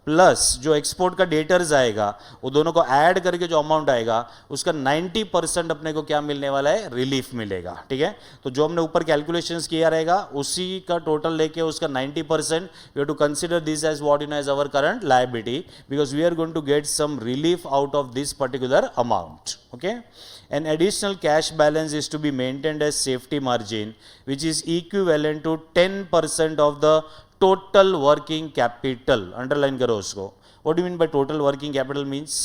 प्लस जो एक्सपोर्ट का डेटर्स आएगा, वो दोनों को ऐड करके जो अमाउंट आएगा उसका 90% अपने को क्या मिलने वाला है, रिलीफ मिलेगा. ठीक है. तो जो हमने ऊपर कैलकुलेशंस किया रहेगा उसी का टोटल लेके उसका 90% we have to consider this as what you know as our current liability, because we are going to get some relief out of this particular amount. Okay. An additional cash balance is to be maintained as safety margin, which is equivalent to 10% of the total working capital. Underline करो उसको. What do you mean by total working capital means?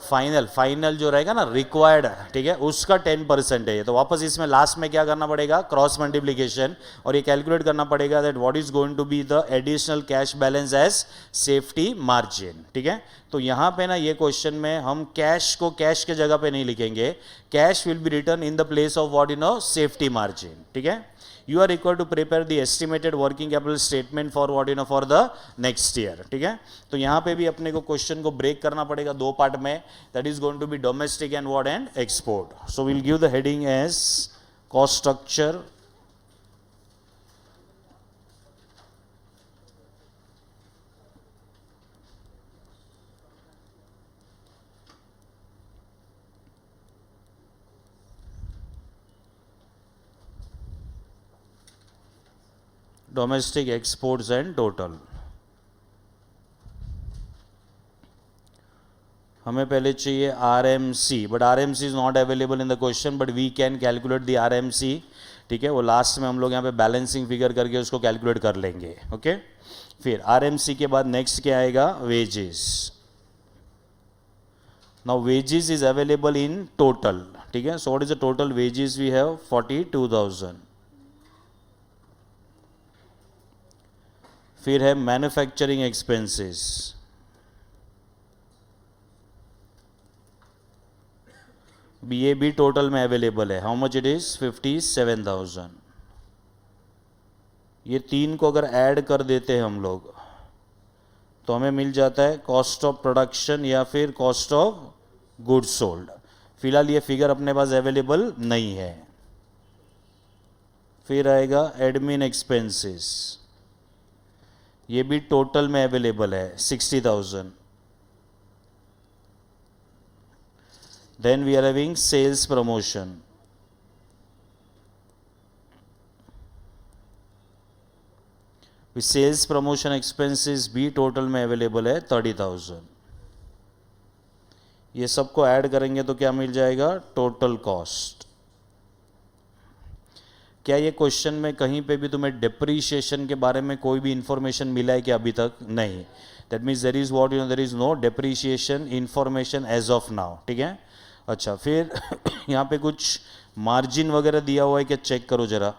Final जो रहेगा ना required, ठीक है, उसका 10% है. तो वापस इसमें लास्ट में क्या करना पड़ेगा, क्रॉस मल्टीप्लिकेशन, और ये कैलकुलेट करना पड़ेगा that what is going to be the additional cash balance as safety margin. ठीक है. तो यहाँ पे ना ये क्वेश्चन में हम कैश को कैश के जगह पे नहीं लिखेंगे. Cash will B return in the place of what you no safety margin. ठीक है. You are required to prepare the estimated working capital statement for what you know for the next year. ठीक है. तो यहाँ पे भी अपने को क्वेश्चन को ब्रेक करना पड़ेगा 2 पार्ट में. That is going to be domestic and what and export. So will give the heading as cost structure, domestic exports and total. हमें पहले चाहिए RMC, but RMC is not available in the question, but we can calculate the RMC. ठीक है. वो last में हम लोग यहाँ पे बैलेंसिंग फिगर करके उसको कैलकुलेट कर लेंगे. ओके. फिर आरएमसी के बाद नेक्स्ट क्या आएगा, wages. Now wages is available in total. ठीक है. So what is the total wages we have, 42,000. फिर है मैन्युफैक्चरिंग एक्सपेंसेस, ये भी टोटल में अवेलेबल है. How much it is, 57,000. ये 3 को अगर ऐड कर देते हैं हम लोग तो हमें मिल जाता है कॉस्ट ऑफ प्रोडक्शन या फिर कॉस्ट ऑफ गुड्स सोल्ड. फिलहाल ये फिगर अपने पास अवेलेबल नहीं है. फिर आएगा एडमिन एक्सपेंसेस, ये भी टोटल में अवेलेबल है 60,000. Then we are having sales promotion, sales promotion expenses भी टोटल में अवेलेबल है 30,000. ये सबको ऐड करेंगे तो क्या मिल जाएगा, टोटल कॉस्ट. क्या ये क्वेश्चन में कहीं पे भी तुम्हें डेप्रीशिएशन के बारे में कोई भी इंफॉर्मेशन मिला है कि अभी तक नहीं. That means there is what you know there is no depreciation information as of now. ठीक है. अच्छा. फिर यहाँ पे कुछ मार्जिन वगैरह दिया हुआ है क्या, चेक करो जरा.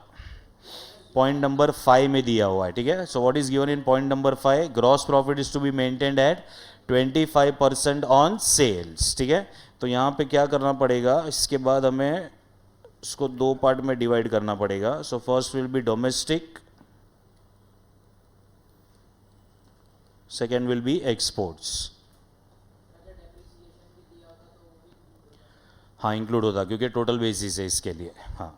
पॉइंट नंबर 5 में दिया हुआ है. ठीक है. So what is given in point number 5, gross profit is to be maintained at 25% on sales. ठीक है. तो यहाँ पे क्या करना पड़ेगा, इसके बाद हमें इसको 2 पार्ट में डिवाइड करना पड़ेगा. So first will be domestic, second will be exports. हाँ इंक्लूड होता क्योंकि टोटल बेसिस है इसके लिए. हाँ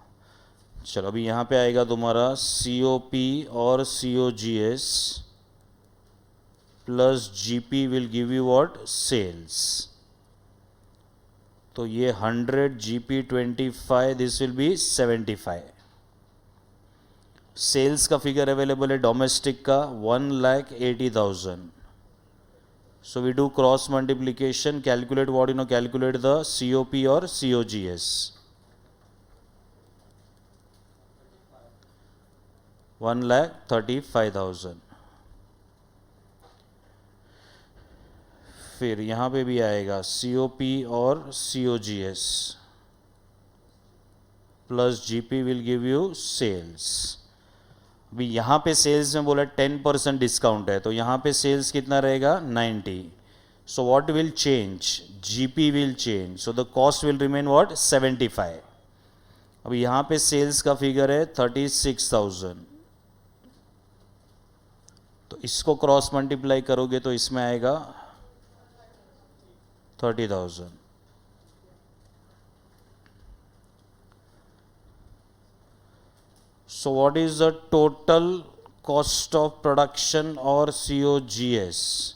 चलो अभी यहाँ पे आएगा तुम्हारा COP और COGS plus GP will give you what, sales. तो ये 100 GP 25, this will be 75। Sales का फिगर अवेलेबल है डोमेस्टिक का 1,80,000। So we do cross multiplication, calculate what, calculate the COP or COGS. 1,35,000। फिर यहाँ पे भी आएगा COP और COGS plus GP will give you sales. अभी यहाँ पे सेल्स में बोला 10% डिस्काउंट है, तो यहाँ पे सेल्स कितना रहेगा, 90। सो what will change, GP will change, so the cost will remain what, 75। अभी यहाँ पे सेल्स का फिगर है 36,000, तो इसको क्रॉस मल्टीप्लाई करोगे तो इसमें आएगा 30,000। So what is the total cost of production or COGS?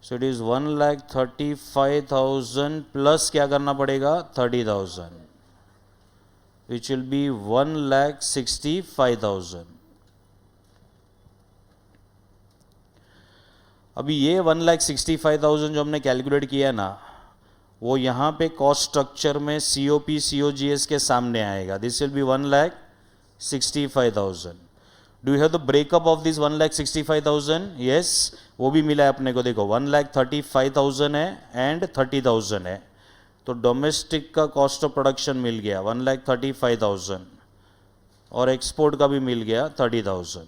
So it is 1,35,000 plus क्या करना पड़ेगा, 30,000, which will be 1,65,000। अभी ये 1,65,000 जो हमने कैलकुलेट किया ना, वो यहाँ पे कॉस्ट स्ट्रक्चर में COP COGS के सामने आएगा। This will B 1,65,000। Do you have the breakup of this 1,65,000? Yes, वो भी मिला है अपने को। देखो 1,35,000 है एंड 30,000 है, तो डोमेस्टिक का कॉस्ट ऑफ प्रोडक्शन मिल गया 1,35,000 और एक्सपोर्ट का भी मिल गया 30,000।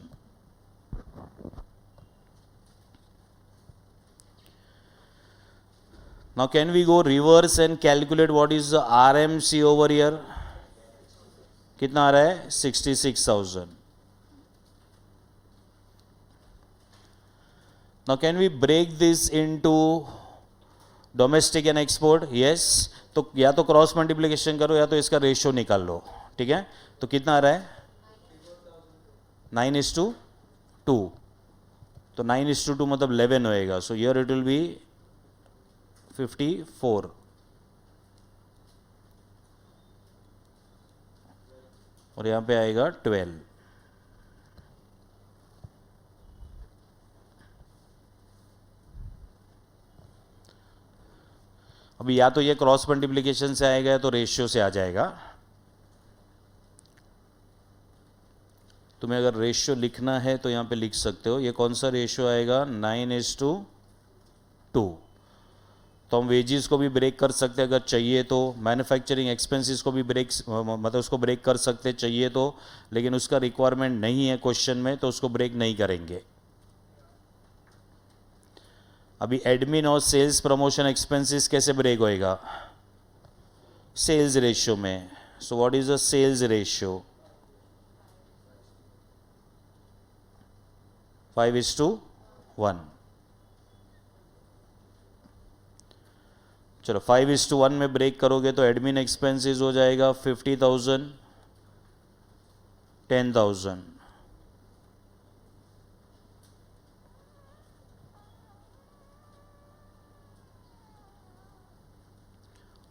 Now can we go reverse and calculate what is the RMC over here? कितना आ रहा है, 66,000। Now can we break this into domestic and export? Yes, तो या तो क्रॉस मल्टीप्लिकेशन करो या तो इसका रेशियो निकाल लो, ठीक है। तो कितना आ रहा है, 9:2, तो 9:2 मतलब 11 होएगा। So here it will be 54 और यहाँ पे आएगा 12। अभी या तो ये क्रॉस मल्टीप्लिकेशन से आएगा या तो रेशियो से आ जाएगा। तुम्हें अगर रेशियो लिखना है तो यहाँ पे लिख सकते हो। ये कौन सा रेशियो आएगा, 9:2। तो हम वेजेस को भी ब्रेक कर सकते हैं अगर चाहिए तो, मैन्युफैक्चरिंग एक्सपेंसेस को भी ब्रेक, मतलब उसको ब्रेक कर सकते चाहिए तो, लेकिन उसका रिक्वायरमेंट नहीं है क्वेश्चन में, तो उसको ब्रेक नहीं करेंगे। अभी एडमिन और सेल्स प्रमोशन एक्सपेंसेस कैसे ब्रेक होएगा, सेल्स रेशियो में। So what is the sales ratio, 5:1। चलो 5:1 में ब्रेक करोगे तो एडमिन एक्सपेंसेस हो जाएगा 50,000, 10,000,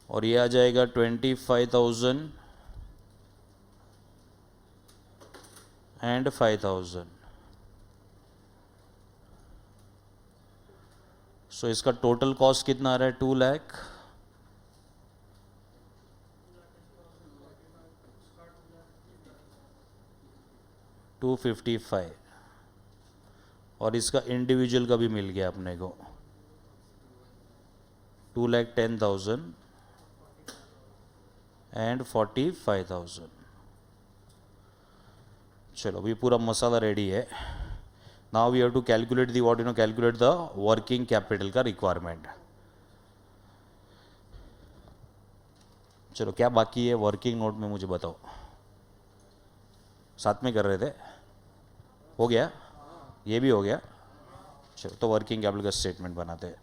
और ये आ जाएगा 25,000 एंड 5,000। सो इसका टोटल कॉस्ट कितना आ रहा है, 2 लाख। $255 और इसका इंडिविजुअल का भी मिल गया अपने को 2,10,000 एंड 45,000। चलो अभी पूरा मसाला रेडी है। Now we have to calculate the what, calculate the working capital का रिक्वायरमेंट। चलो क्या बाकी है वर्किंग नोट में, मुझे बताओ। साथ में कर रहे थे, हो गया, ये भी हो गया। चलो तो वर्किंग कैपिटल का स्टेटमेंट बनाते हैं।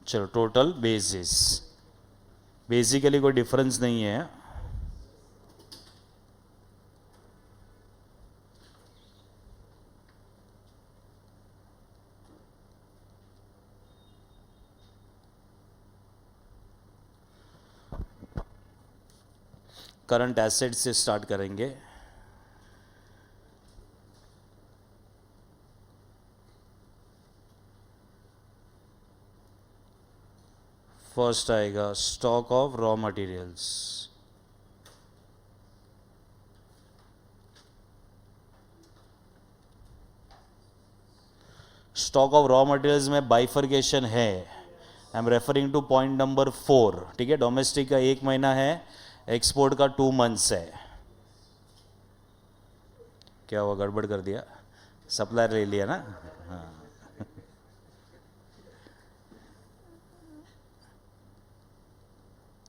चलो टोटल बेसिस, बेसिकली कोई डिफरेंस नहीं है। करंट एसेट से स्टार्ट करेंगे। फर्स्ट आएगा stock of raw materials. Stock of raw materials में बाइफर्केशन है। I am referring two point number 4, ठीक है। डोमेस्टिक का 1 महीना है, एक्सपोर्ट का 2 मंथ्स है। क्या हुआ, गड़बड़ कर दिया? सप्लायर ले लिया ना? हाँ।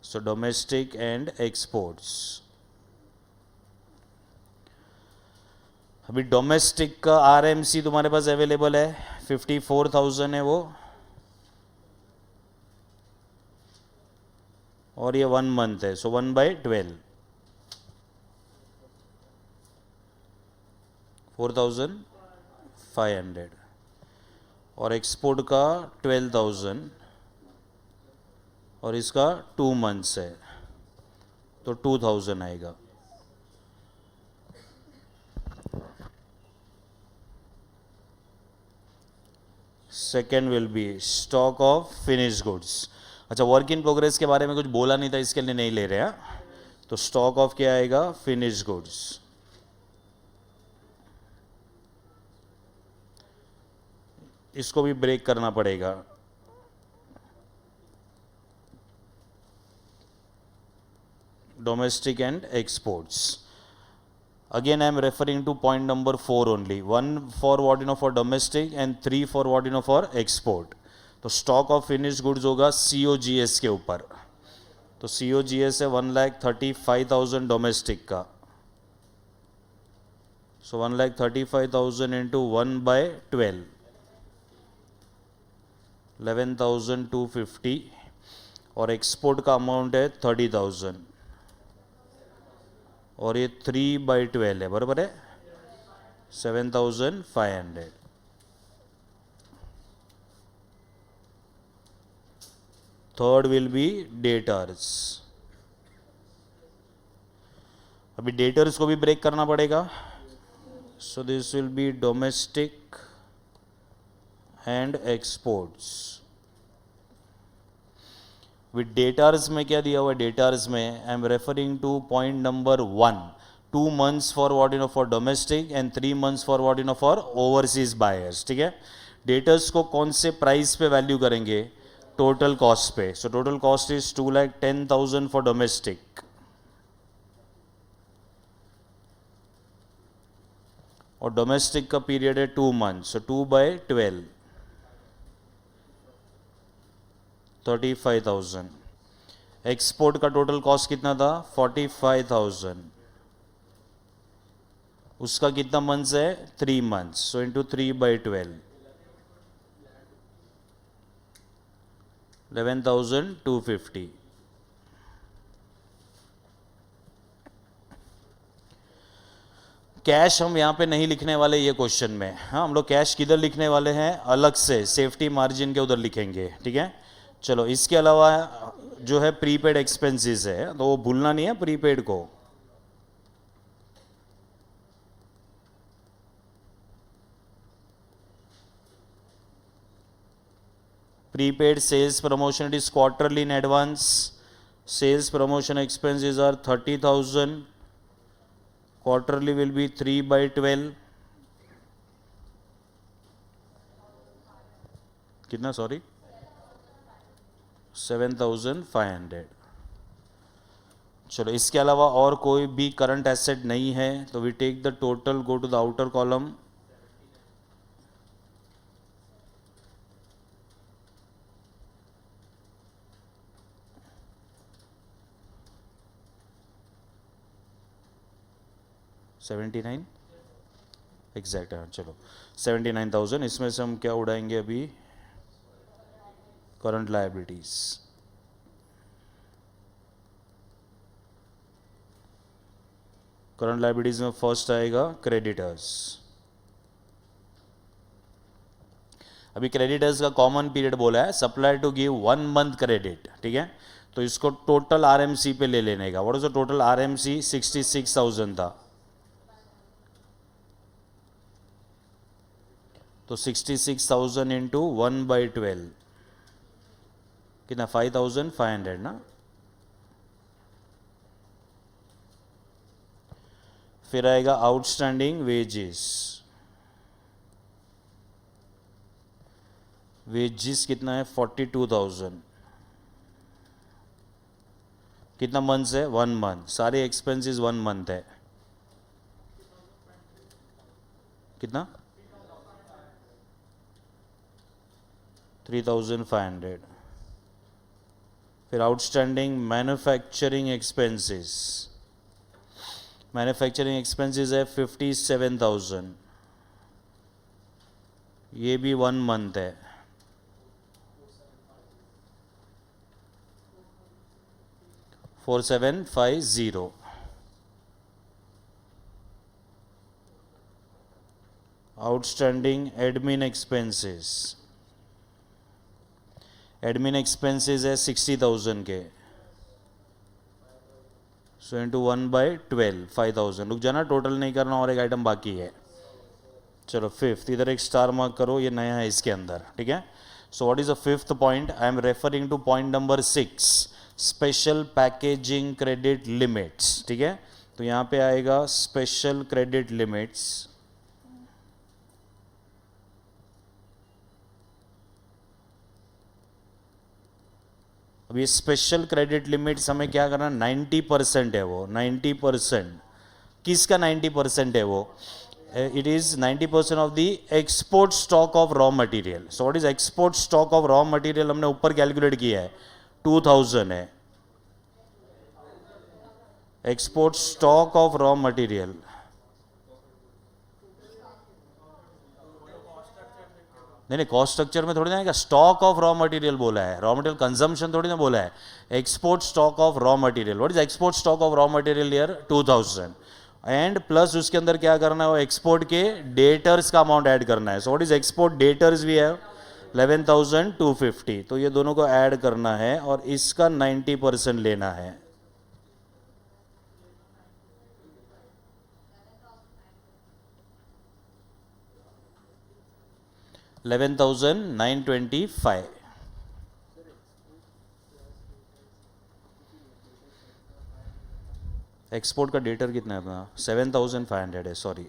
सो डोमेस्टिक एंड एक्सपोर्ट्स। अभी डोमेस्टिक का आरएमसी तुम्हारे पास अवेलेबल है, 54,000 है वो, और ये 1 मंथ है, सो 1/12, 4,500। और एक्सपोर्ट का 12,000 और इसका 2 मंथ्स है, तो 2,000 आएगा। Second will be stock of finish goods. अच्छा, वर्क इन प्रोग्रेस के बारे में कुछ बोला नहीं था, इसके लिए नहीं ले रहे हैं। तो स्टॉक ऑफ क्या आएगा? Finish goods. इसको भी ब्रेक करना पड़ेगा। Domestic and exports. Again, I am referring to point number 4 only. 1 for what you know for domestic and 3 for what you know for export. तो स्टॉक ऑफ फिनिश गुड्स होगा COGS के ऊपर। तो COGS है 1,35,000 domestic का। सो 1,35,000 into 1/12, 11,250। और export का amount है 30,000, और ये 3/12 है, बराबर है 7,500। Third will be debtors. अभी डेटर्स को भी ब्रेक करना पड़ेगा। सो this will B domestic and exports. With debtors में क्या दिया हुआ है? डेटर्स में I am referring two point number 1, 2 months for what you know for domestic and 3 months for what you know for overseas buyers, ठीक है। Debtors को कौन से प्राइस पे वैल्यू करेंगे? टोटल कॉस्ट पे। So total cost is 2,10,000 for domestic, और domestic का पीरियड है 2 मंथ्स, सो 2/12, 35,000। एक्सपोर्ट का टोटल कॉस्ट कितना था? 45,000। उसका कितना मंथ्स है? 3 मंथ्स, सो इंटू 3/12, 11,250। कैश हम यहाँ पे नहीं लिखने वाले ये क्वेश्चन में। हाँ, हम लोग कैश किधर लिखने वाले हैं? अलग से सेफ्टी मार्जिन के उधर लिखेंगे, ठीक है। चलो, इसके अलावा जो है प्रीपेड एक्सपेंसेस है, तो वो भूलना नहीं है प्रीपेड को। Prepaid sales promotion, it is quarterly in advance. Sales promotion expenses are 30,000, quarterly will be 3/12, कितना? सॉरी, 7,500। चलो, इसके अलावा और कोई भी करंट एसेट नहीं है, तो we take the total, go to the outer column. $79 exact है। चलो, 79,000, इसमें से हम क्या उड़ाएंगे अभी? Current liabilities. करंट लायबिलिटीज में फर्स्ट आएगा क्रेडिटर्स। अभी क्रेडिटर्स का कॉमन पीरियड बोला है, supply to give 1 month credit, ठीक है। तो इसको टोटल आरएमसी पे ले लेने का। What is the total RMC? 66,000 था, तो 66,000 इंटू 1/12 कितना? 5,500 ना। फिर आएगा आउटस्टैंडिंग वेजेस। वेजेस कितना है? 42,000। कितना मंथ है? 1 मंथ। सारे एक्सपेंसेस 1 मंथ है। कितना? 3,500। फिर outstanding manufacturing expenses. Manufacturing expenses है 57,000, ये भी 1 मंथ है। $4,750। Outstanding admin expenses. Admin expenses है 60,000 के, सो इंटू 1/12 5,000। रुक जाना, टोटल नहीं करना, और एक आइटम बाकी है। चलो फिफ्थ, इधर एक स्टार मार्क करो, ये नया है इसके अंदर, ठीक है। So what is the fifth point? I am referring two point number 6, special packaging credit limits, ठीक है। तो यहाँ पे आएगा स्पेशल क्रेडिट लिमिट्स। अब ये स्पेशल क्रेडिट लिमिट्स हमें क्या करना? 90% है वो, 90%। किसका 90% है वो? It is 90% of the export stock of raw material. So what is export stock of raw material? हमने ऊपर कैलकुलेट किया है, 2000 है export stock of raw material. नहीं, कॉस्ट स्ट्रक्चर में थोड़ी ना आएगा, स्टॉक ऑफ रॉ मटेरियल बोला है, रॉ मटेरियल कंजम्पशन थोड़ी ना बोला है। Export stock of raw material, what is export stock of raw material year? 2000, and plus उसके अंदर क्या करना है? वो एक्सपोर्ट के डेटर्स का अमाउंट ऐड करना है। So what is export debtors? भी है 11,250। तो ये दोनों को ऐड करना है और इसका 90% लेना है। $11,925। एक्सपोर्ट का डेटर कितना है अपना? 7,500 है, सॉरी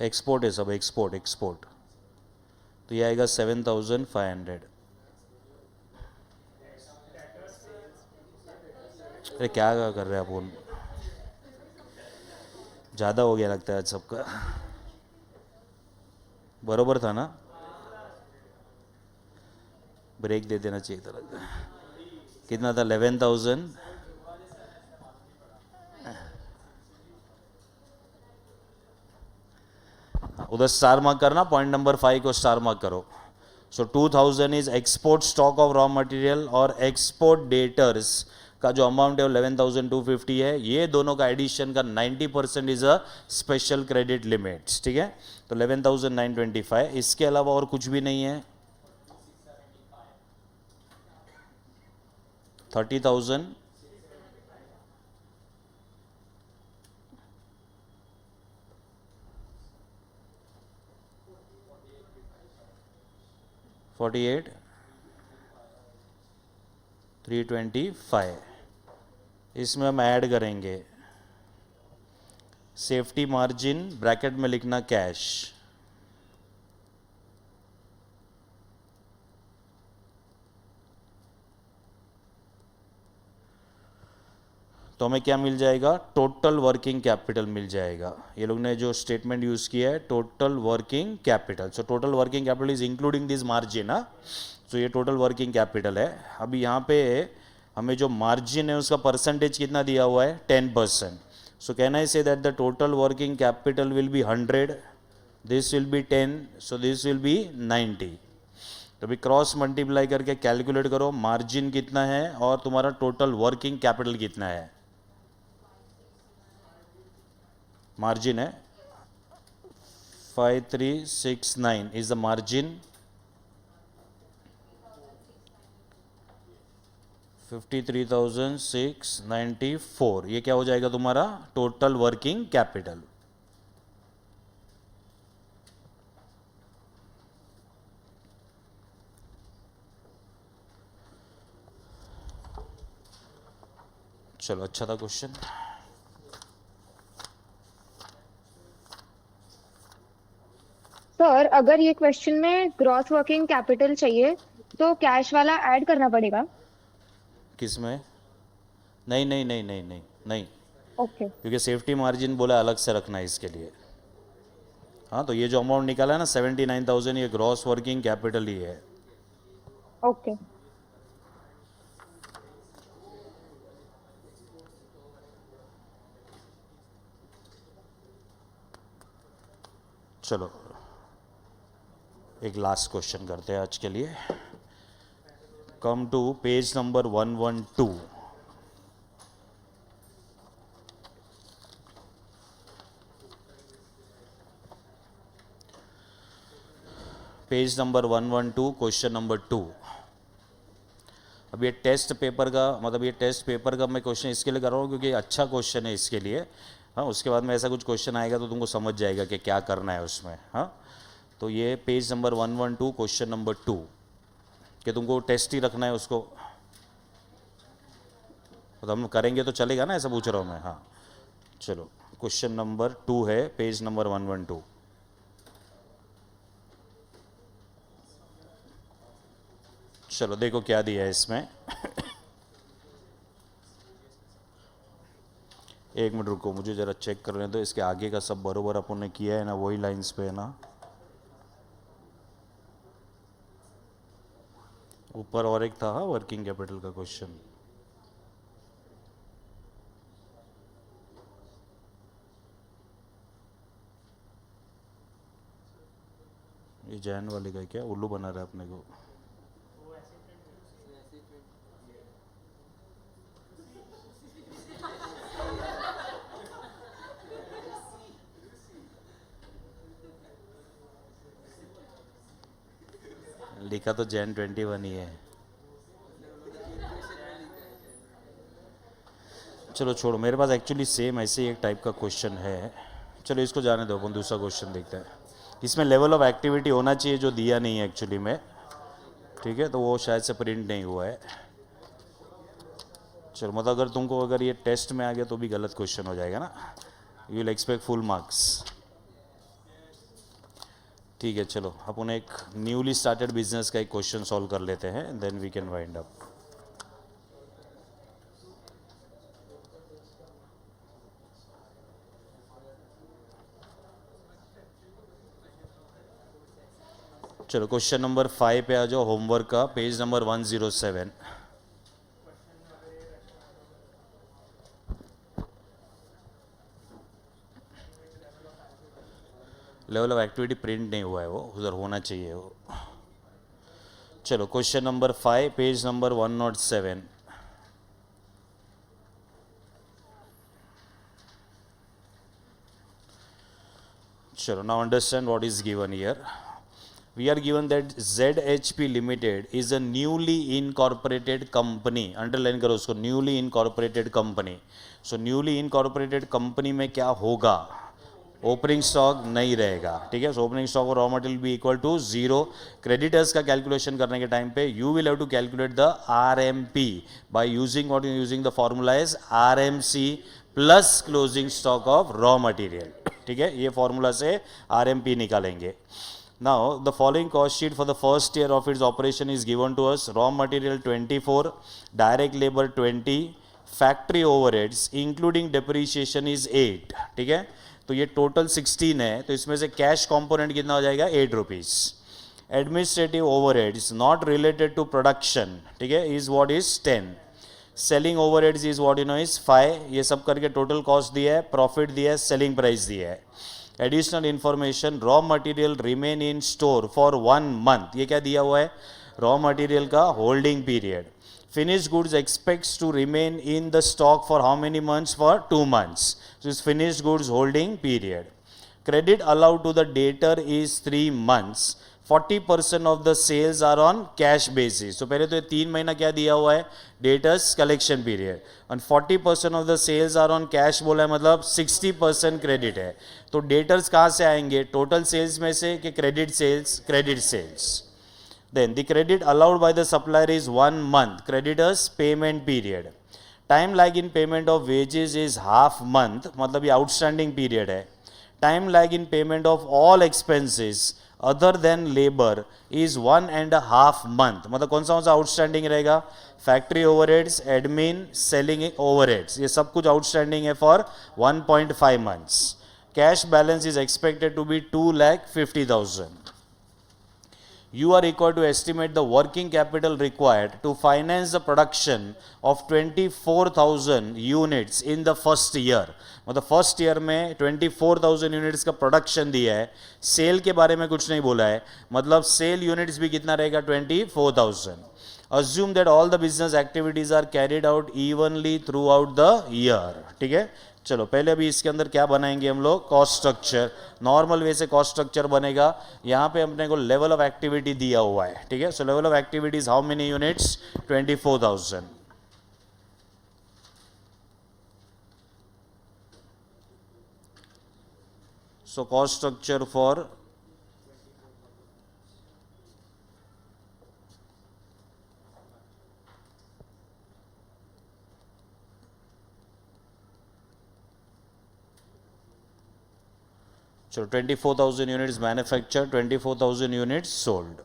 एक्सपोर्ट है सब, एक्सपोर्ट एक्सपोर्ट। तो ये आएगा 7,500। अरे क्या कर रहे हैं अपन, ज़्यादा हो गया लगता है आज सबका। बरोबर था ना? ब्रेक दे देना चाहिए था लगता है। कितना था? 11,000। उधर स्टार मार्क करना, पॉइंट नंबर 5 को स्टार मार्क करो। सो 2000 is export stock of raw material, और एक्सपोर्ट डेटर्स का जो अमाउंट है वो 11,250 है। ये दोनों का एडिशन का 90% is a special credit limits, ठीक है। तो 11,925, इसके अलावा और कुछ भी नहीं है। 30,000, $48, $325। इसमें हम ऐड करेंगे सेफ्टी मार्जिन, ब्रैकेट में लिखना कैश। तो हमें क्या मिल जाएगा? टोटल वर्किंग कैपिटल मिल जाएगा। ये लोग ने जो स्टेटमेंट यूज किया है, total working capital. So total working capital is including this margin. So ये टोटल वर्किंग कैपिटल है। अभी यहाँ पे हमें जो मार्जिन है उसका परसेंटेज कितना दिया हुआ है? 10%। सो can I say that the total working capital will be 100, this will B 10, so this will B 90। तो अभी क्रॉस मल्टीप्लाई करके कैलकुलेट करो मार्जिन कितना है और तुम्हारा टोटल वर्किंग कैपिटल कितना है। मार्जिन है 5369 इज द मार्जिन, 53,694 ये क्या हो जाएगा तुम्हारा टोटल वर्किंग कैपिटल। चलो अच्छा था क्वेश्चन। सर अगर ये क्वेश्चन में ग्रॉस वर्किंग कैपिटल चाहिए तो कैश वाला ऐड करना पड़ेगा। किसमें? नहीं नहीं नहीं नहीं नहीं नहीं, ओके। क्योंकि सेफ्टी मार्जिन बोला अलग से रखना है इसके लिए। हाँ तो ये जो अमाउंट निकाला है ना 79,000 ये ग्रॉस वर्किंग कैपिटल ही है। ओके। चलो एक लास्ट क्वेश्चन करते हैं आज के लिए। Come to page number 112। Page number 112 question number 2। अब ये टेस्ट पेपर का मतलब ये टेस्ट पेपर का मैं क्वेश्चन इसके लिए कर रहा हूँ क्योंकि अच्छा क्वेश्चन है इसके लिए। हाँ उसके बाद में ऐसा कुछ क्वेश्चन आएगा तो तुमको समझ जाएगा कि क्या करना है उसमें। हाँ तो ये पेज नंबर 112 क्वेश्चन नंबर 2 कि तुमको टेस्ट ही रखना है उसको, तो हम करेंगे तो चलेगा ना, ऐसा पूछ रहा हूँ मैं। हाँ चलो क्वेश्चन नंबर 2 है पेज नंबर 112। चलो देखो क्या दिया है इसमें। एक मिनट रुको मुझे ज़रा चेक करने दो, इसके आगे का सब बरोबर अपन ने किया है ना, वही लाइंस पे है ना। ऊपर और एक था वर्किंग कैपिटल का क्वेश्चन। ये जैन वाले का क्या उल्लू बना रहा है अपने को। लिखा तो जैन 21 ही है। चलो छोड़ो, मेरे पास एक्चुअली सेम ऐसे ही एक टाइप का क्वेश्चन है। चलो इसको जाने दो, अपन दूसरा क्वेश्चन देखते हैं। इसमें लेवल ऑफ एक्टिविटी होना चाहिए जो दिया नहीं है एक्चुअली में, ठीक है, तो वो शायद से प्रिंट नहीं हुआ है। चलो मतलब अगर तुमको अगर ये टेस्ट में आ गया तो भी गलत क्वेश्चन हो जाएगा ना, you will expect full marks. ठीक है चलो अपन एक न्यूली स्टार्टेड बिजनेस का एक क्वेश्चन सॉल्व कर लेते हैं, then we can wind up. चलो क्वेश्चन नंबर 5 पे आ जाओ, होमवर्क का page number 107। Level of activity print नहीं हुआ है, वो उधर होना चाहिए वो। चलो क्वेश्चन नंबर 5 पेज नंबर 107। चलो now understand what is given here. We are given that ZHP Limited is a newly incorporated company. Underline करो उसको, newly incorporated company. So newly incorporated company में क्या होगा, ओपनिंग स्टॉक नहीं रहेगा, ठीक है। सो ओपनिंग स्टॉक और raw material be equal to 0। Creditors का कैलकुलेशन करने के टाइम पे you will have to calculate the RMP by using what using the formula is RMC plus closing stock of raw material, ठीक है। ये formula से RMP निकालेंगे। Now the following cost sheet for the first year of its operation is given to us. Raw material 24, direct labor 20, factory overheads including depreciation is 8, ठीक है। तो ये total 16 है, तो इसमें से कैश कंपोनेंट कितना हो जाएगा 8 rupees. Administrative overheads not related to production, ठीक है, is what is 10। Selling overheads is what you know is 5। ये सब करके टोटल कॉस्ट दिया है, प्रॉफिट दिया है, सेलिंग प्राइस दिया है। Additional information, raw material remain in store for 1 month, ये क्या दिया हुआ है, रॉ मटेरियल का holding period. Finished goods expects to remain in the stock for how many months? For 2 months. So it's finished goods holding period. Credit allowed to the debtor is 3 months. 40% of the sales are on cash basis. So पहले तो ये 3 महीना क्या दिया हुआ है, debtors collection period. And 40% of the sales are on cash बोला है, मतलब 60% credit है. तो debtors कहाँ से आएंगे, total sales में से कि credit sales? Credit sales. Then the credit allowed by the supplier is 1 month, creditors payment period. Time lag in payment of wages is half month, मतलब ये outstanding period है. Time lag in payment of all expenses other than labor is 1.5 month, मतलब कौन सा outstanding रहेगा, factory overheads, admin, selling overheads, ये सब कुछ outstanding है for 1.5 months. Cash balance is expected to be 2,50,000. You are required to estimate the working capital required to finance the production of 24,000 units in the first year. मतलब first year में 24,000 units का production दिया है, cell के बारे में कुछ नहीं बोला है, मतलब सेल यूनिट्स भी कितना रहेगा, 24,000. Assume that all the business activities are carried out evenly throughout the year. ठीक है, चलो पहले अभी इसके अंदर क्या बनाएंगे हम लोग, कॉस्ट स्ट्रक्चर. नॉर्मल वे से कॉस्ट स्ट्रक्चर बनेगा. यहाँ पे अपने को लेवल ऑफ एक्टिविटी दिया हुआ है, ठीक है. सो level of activities how many units, 24,000. So cost structure for चलो 24,000 units manufacture, 24,000 units sold.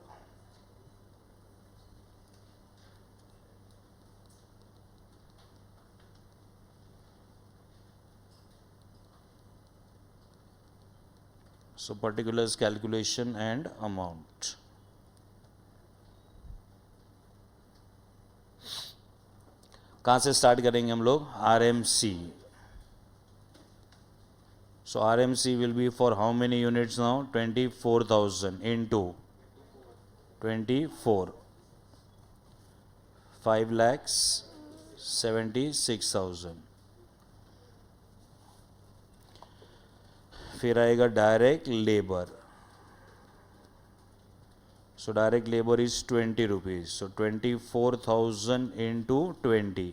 So particulars calculation and amount. कहाँ से स्टार्ट करेंगे हम लोग, RMC. So RMC will be for how many units now, 24,000 into 24, 5,76,000. फिर आएगा direct labour. So direct labor is 20 rupees. So 24,000 into 20,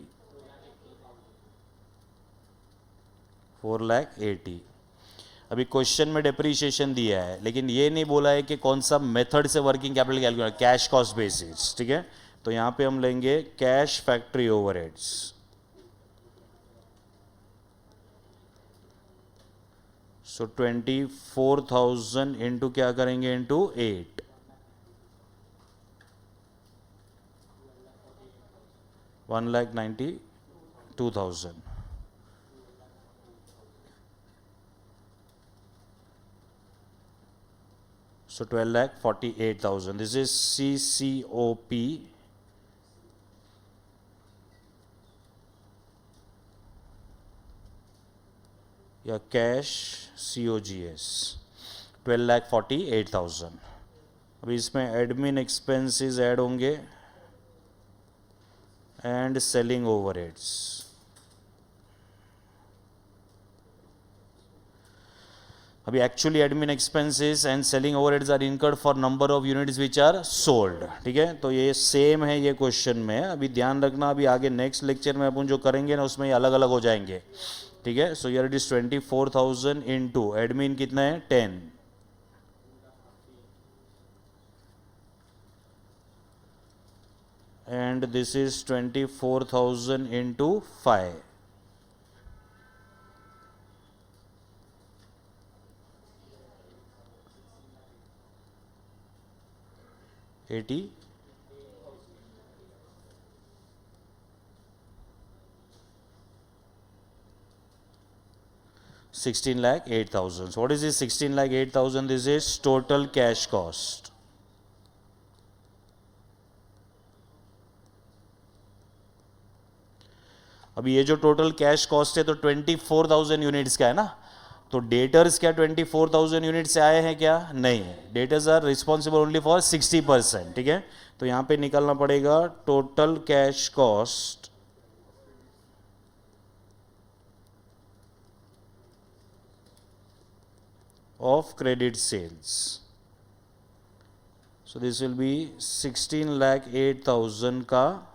4,80,000. अभी question में depreciation दिया है, लेकिन ये नहीं बोला है कि कौन सा मेथड से working capital calculate, cash cost basis, ठीक है. तो यहाँ पे हम लेंगे cash factory overheads. So 24,000 into क्या करेंगे, into 8, 1,92,000. So 12,48,000. This is CCOP. या कैश COGS, 12,48,000. अभी इसमें एडमिन एक्सपेंसेस ऐड होंगे एंड सेलिंग ओवरहेड्स. अभी actually admin expenses and selling overheads are incurred for number of units which are sold, ठीक है. तो ये सेम है, ये क्वेश्चन में. अभी ध्यान रखना, अभी आगे नेक्स्ट लेक्चर में अपन जो करेंगे ना उसमें ये अलग अलग हो जाएंगे, ठीक है. So here it is 24,000 into admin कितना है, 10, and this is 24,000 into 5, 80, 16,08,000. So what is this 16,08,000? This is total cash cost. अभी ये जो टोटल कैश कॉस्ट है तो 24,000 यूनिट्स का है ना, तो डेटर्स क्या 24,000 यूनिट से आए हैं क्या? नहीं, debtors are responsible only for 60%, ठीक है। तो यहाँ पे निकालना पड़ेगा total cash cost of credit sales. So this will be 16,08,000 का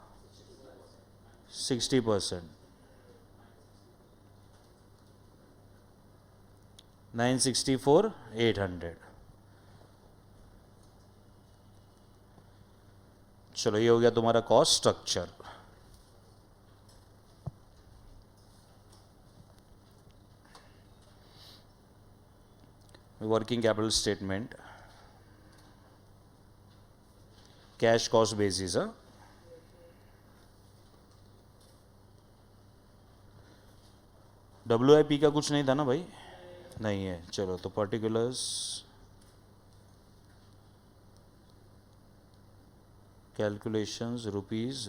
60%, 964,800। चलो ये हो गया तुम्हारा cost structure. Working capital statement, cash cost basis. WIP का कुछ नहीं था ना भाई? नहीं है। चलो तो पर्टिकुलर्स, कैलकुलेशंस, रुपीस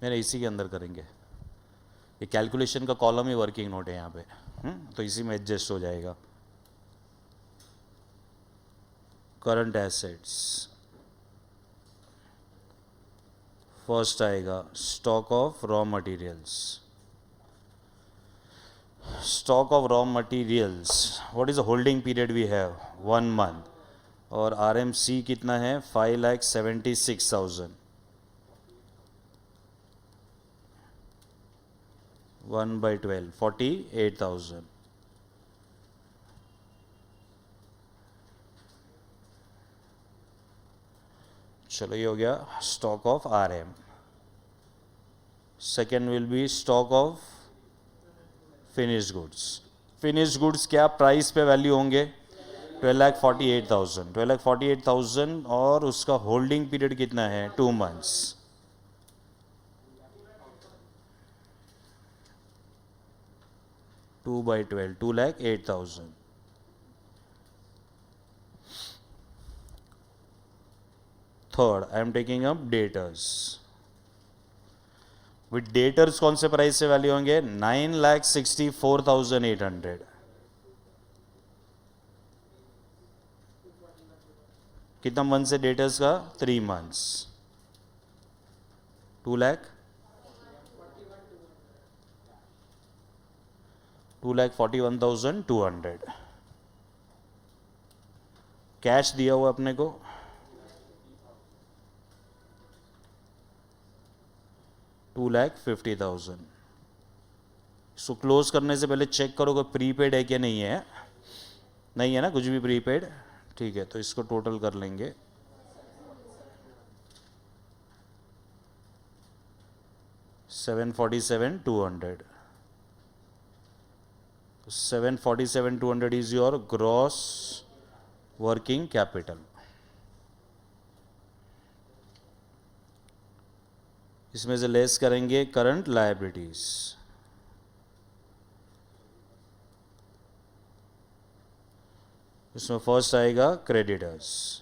मेरे इसी के अंदर करेंगे। ये कैलकुलेशन का कॉलम ही वर्किंग नोट है यहाँ पे, तो इसी में एडजस्ट हो जाएगा। करंट एसेट्स, फर्स्ट आएगा stock of raw materials. Stock of raw materials, what is the holding period we have? 1 month. और RMC कितना है? 5,76,000। 1/12, 48,000। चलो ये हो गया stock of RM। Second will be stock of finished goods. Finished goods क्या price पे वैल्यू होंगे? 12,48,000, 12,48,000। और उसका होल्डिंग पीरियड कितना है? 2 months. Two by 12, 2,08,000। Third, I am taking up debtors. With debtors कौन से प्राइस से वैल्यू होंगे? 9,64,800। कितना मंथ से डेटर्स का? 3 मंथ्स। 2,41,200। कैश दिया हुआ अपने को 2,50,000। इसको क्लोज करने से पहले चेक करो कि प्रीपेड है कि नहीं है। नहीं है ना कुछ भी प्रीपेड? ठीक है, तो इसको टोटल कर लेंगे। 747,200। 747,200 is your gross working capital। इसमें से लेस करेंगे करंट लायबिलिटीज। इसमें फर्स्ट आएगा क्रेडिटर्स।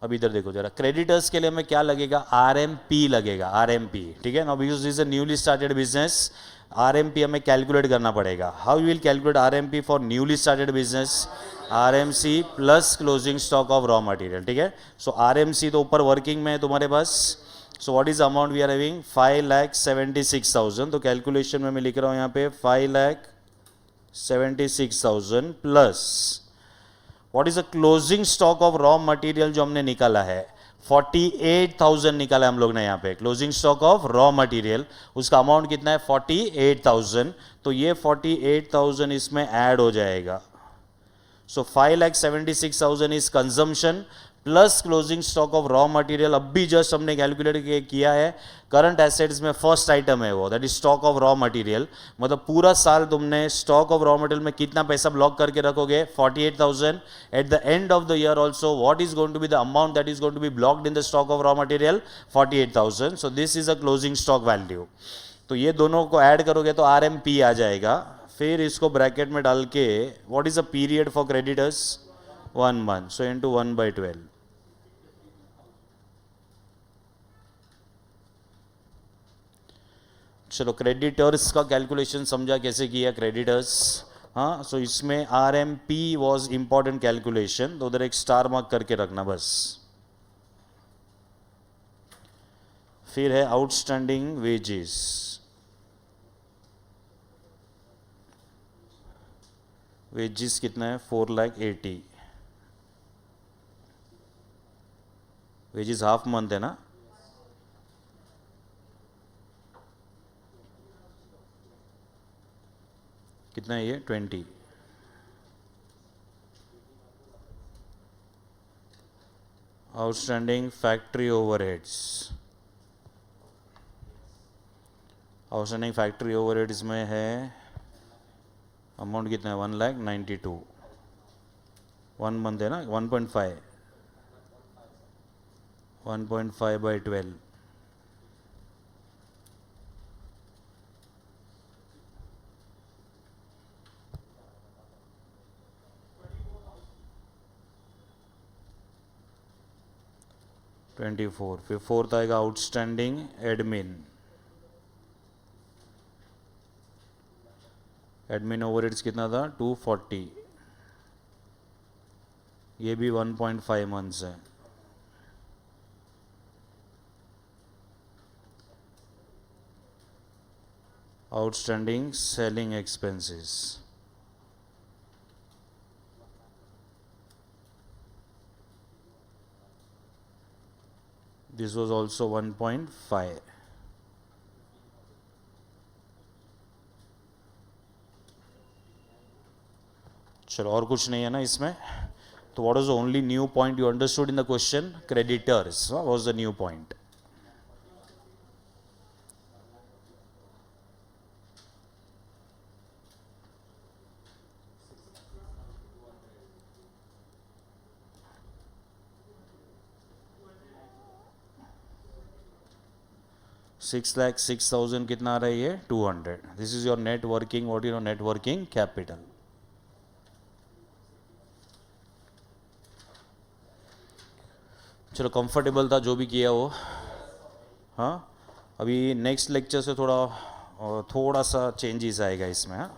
अब इधर देखो जरा, क्रेडिटर्स के लिए हमें क्या लगेगा? RMP लगेगा, RMP, ठीक है ना। Because this is a newly started business, RMP हमें कैलकुलेट करना पड़ेगा। How you will calculate RMP for newly started business? RMC plus closing stock of raw material, ठीक है। सो RMC तो ऊपर वर्किंग में है तुम्हारे पास। So what is amount we are having? 5,76,000। तो कैलकुलेशन में मैं लिख रहा हूं यहाँ पे 5,76,000 plus what is the closing stock of raw material जो हमने निकाला है 48,000 निकाला हम लोग ने यहाँ पे। Closing stock of raw material, उसका अमाउंट कितना है? 48,000। तो ये 48,000 इसमें ऐड हो जाएगा। सो 5,76,000 is consumption plus closing stock of raw material. अब भी जस्ट हमने कैलकुलेट किया है। करंट एसेट्स में फर्स्ट आइटम है वो, that is stock of raw material. मतलब पूरा साल तुमने स्टॉक ऑफ रॉ मटेरियल में कितना पैसा ब्लॉक करके रखोगे? 48,000। At the end of the year also what is going to be the amount that is going to be blocked in the stock of raw material? 48,000। So this is a closing stock value. तो ये दोनों को add करोगे तो RMP आ जाएगा। फिर इसको bracket में डाल के what is a period for creditors? 1 month. So into 1/12। चलो क्रेडिटर्स का कैलकुलेशन समझा कैसे किया क्रेडिटर्स. हाँ, सो इसमें R M P was important calculation, तो उधर एक स्टार मार्क करके रखना बस. फिर है आउटस्टैंडिंग वेजेस. वेजेस कितना है 4,80,000. वेजेस हाफ मंथ है ना. कितना है ये 20. Outstanding factory overheads. Outstanding factory overheads में है अमाउंट कितना है 1,92,000. 1 मंथ है ना 1.5. 1.5 by 12. फिर फोर्थ आएगा आउटस्टैंडिंग एडमिन. एडमिन ओवरहेड्स कितना था 240. ये भी 1.5 मंथ्स है. Outstanding selling expenses. This was also 1.5. चलो और कुछ नहीं है ना इसमें. तो what was the only new point you understood in the question? Creditors. What was the new point? $6,06,000 कितना आ रहा है ये 200. This is your net working what you no net working capital. चलो कंफर्टेबल था जो भी किया वो. हाँ, अभी नेक्स्ट लेक्चर से थोड़ा सा चेंजेस आएगा इसमें. हाँ,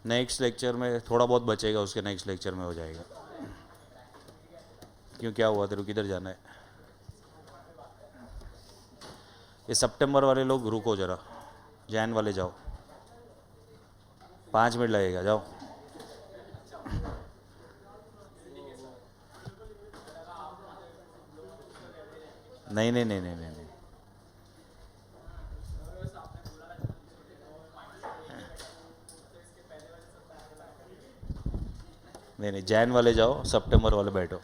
नेक्स्ट लेक्चर में थोड़ा बहुत बचेगा, उसके नेक्स्ट लेक्चर में हो जाएगा. क्यों, क्या हुआ तेरे को, किधर जाना है? ये सितंबर वाले लोग रुको जरा, जैन वाले जाओ. 5 मिनट लगेगा, जाओ. नहीं नहीं नहीं नहीं नहीं नहीं नहीं, जैन वाले जाओ, सितंबर वाले बैठो.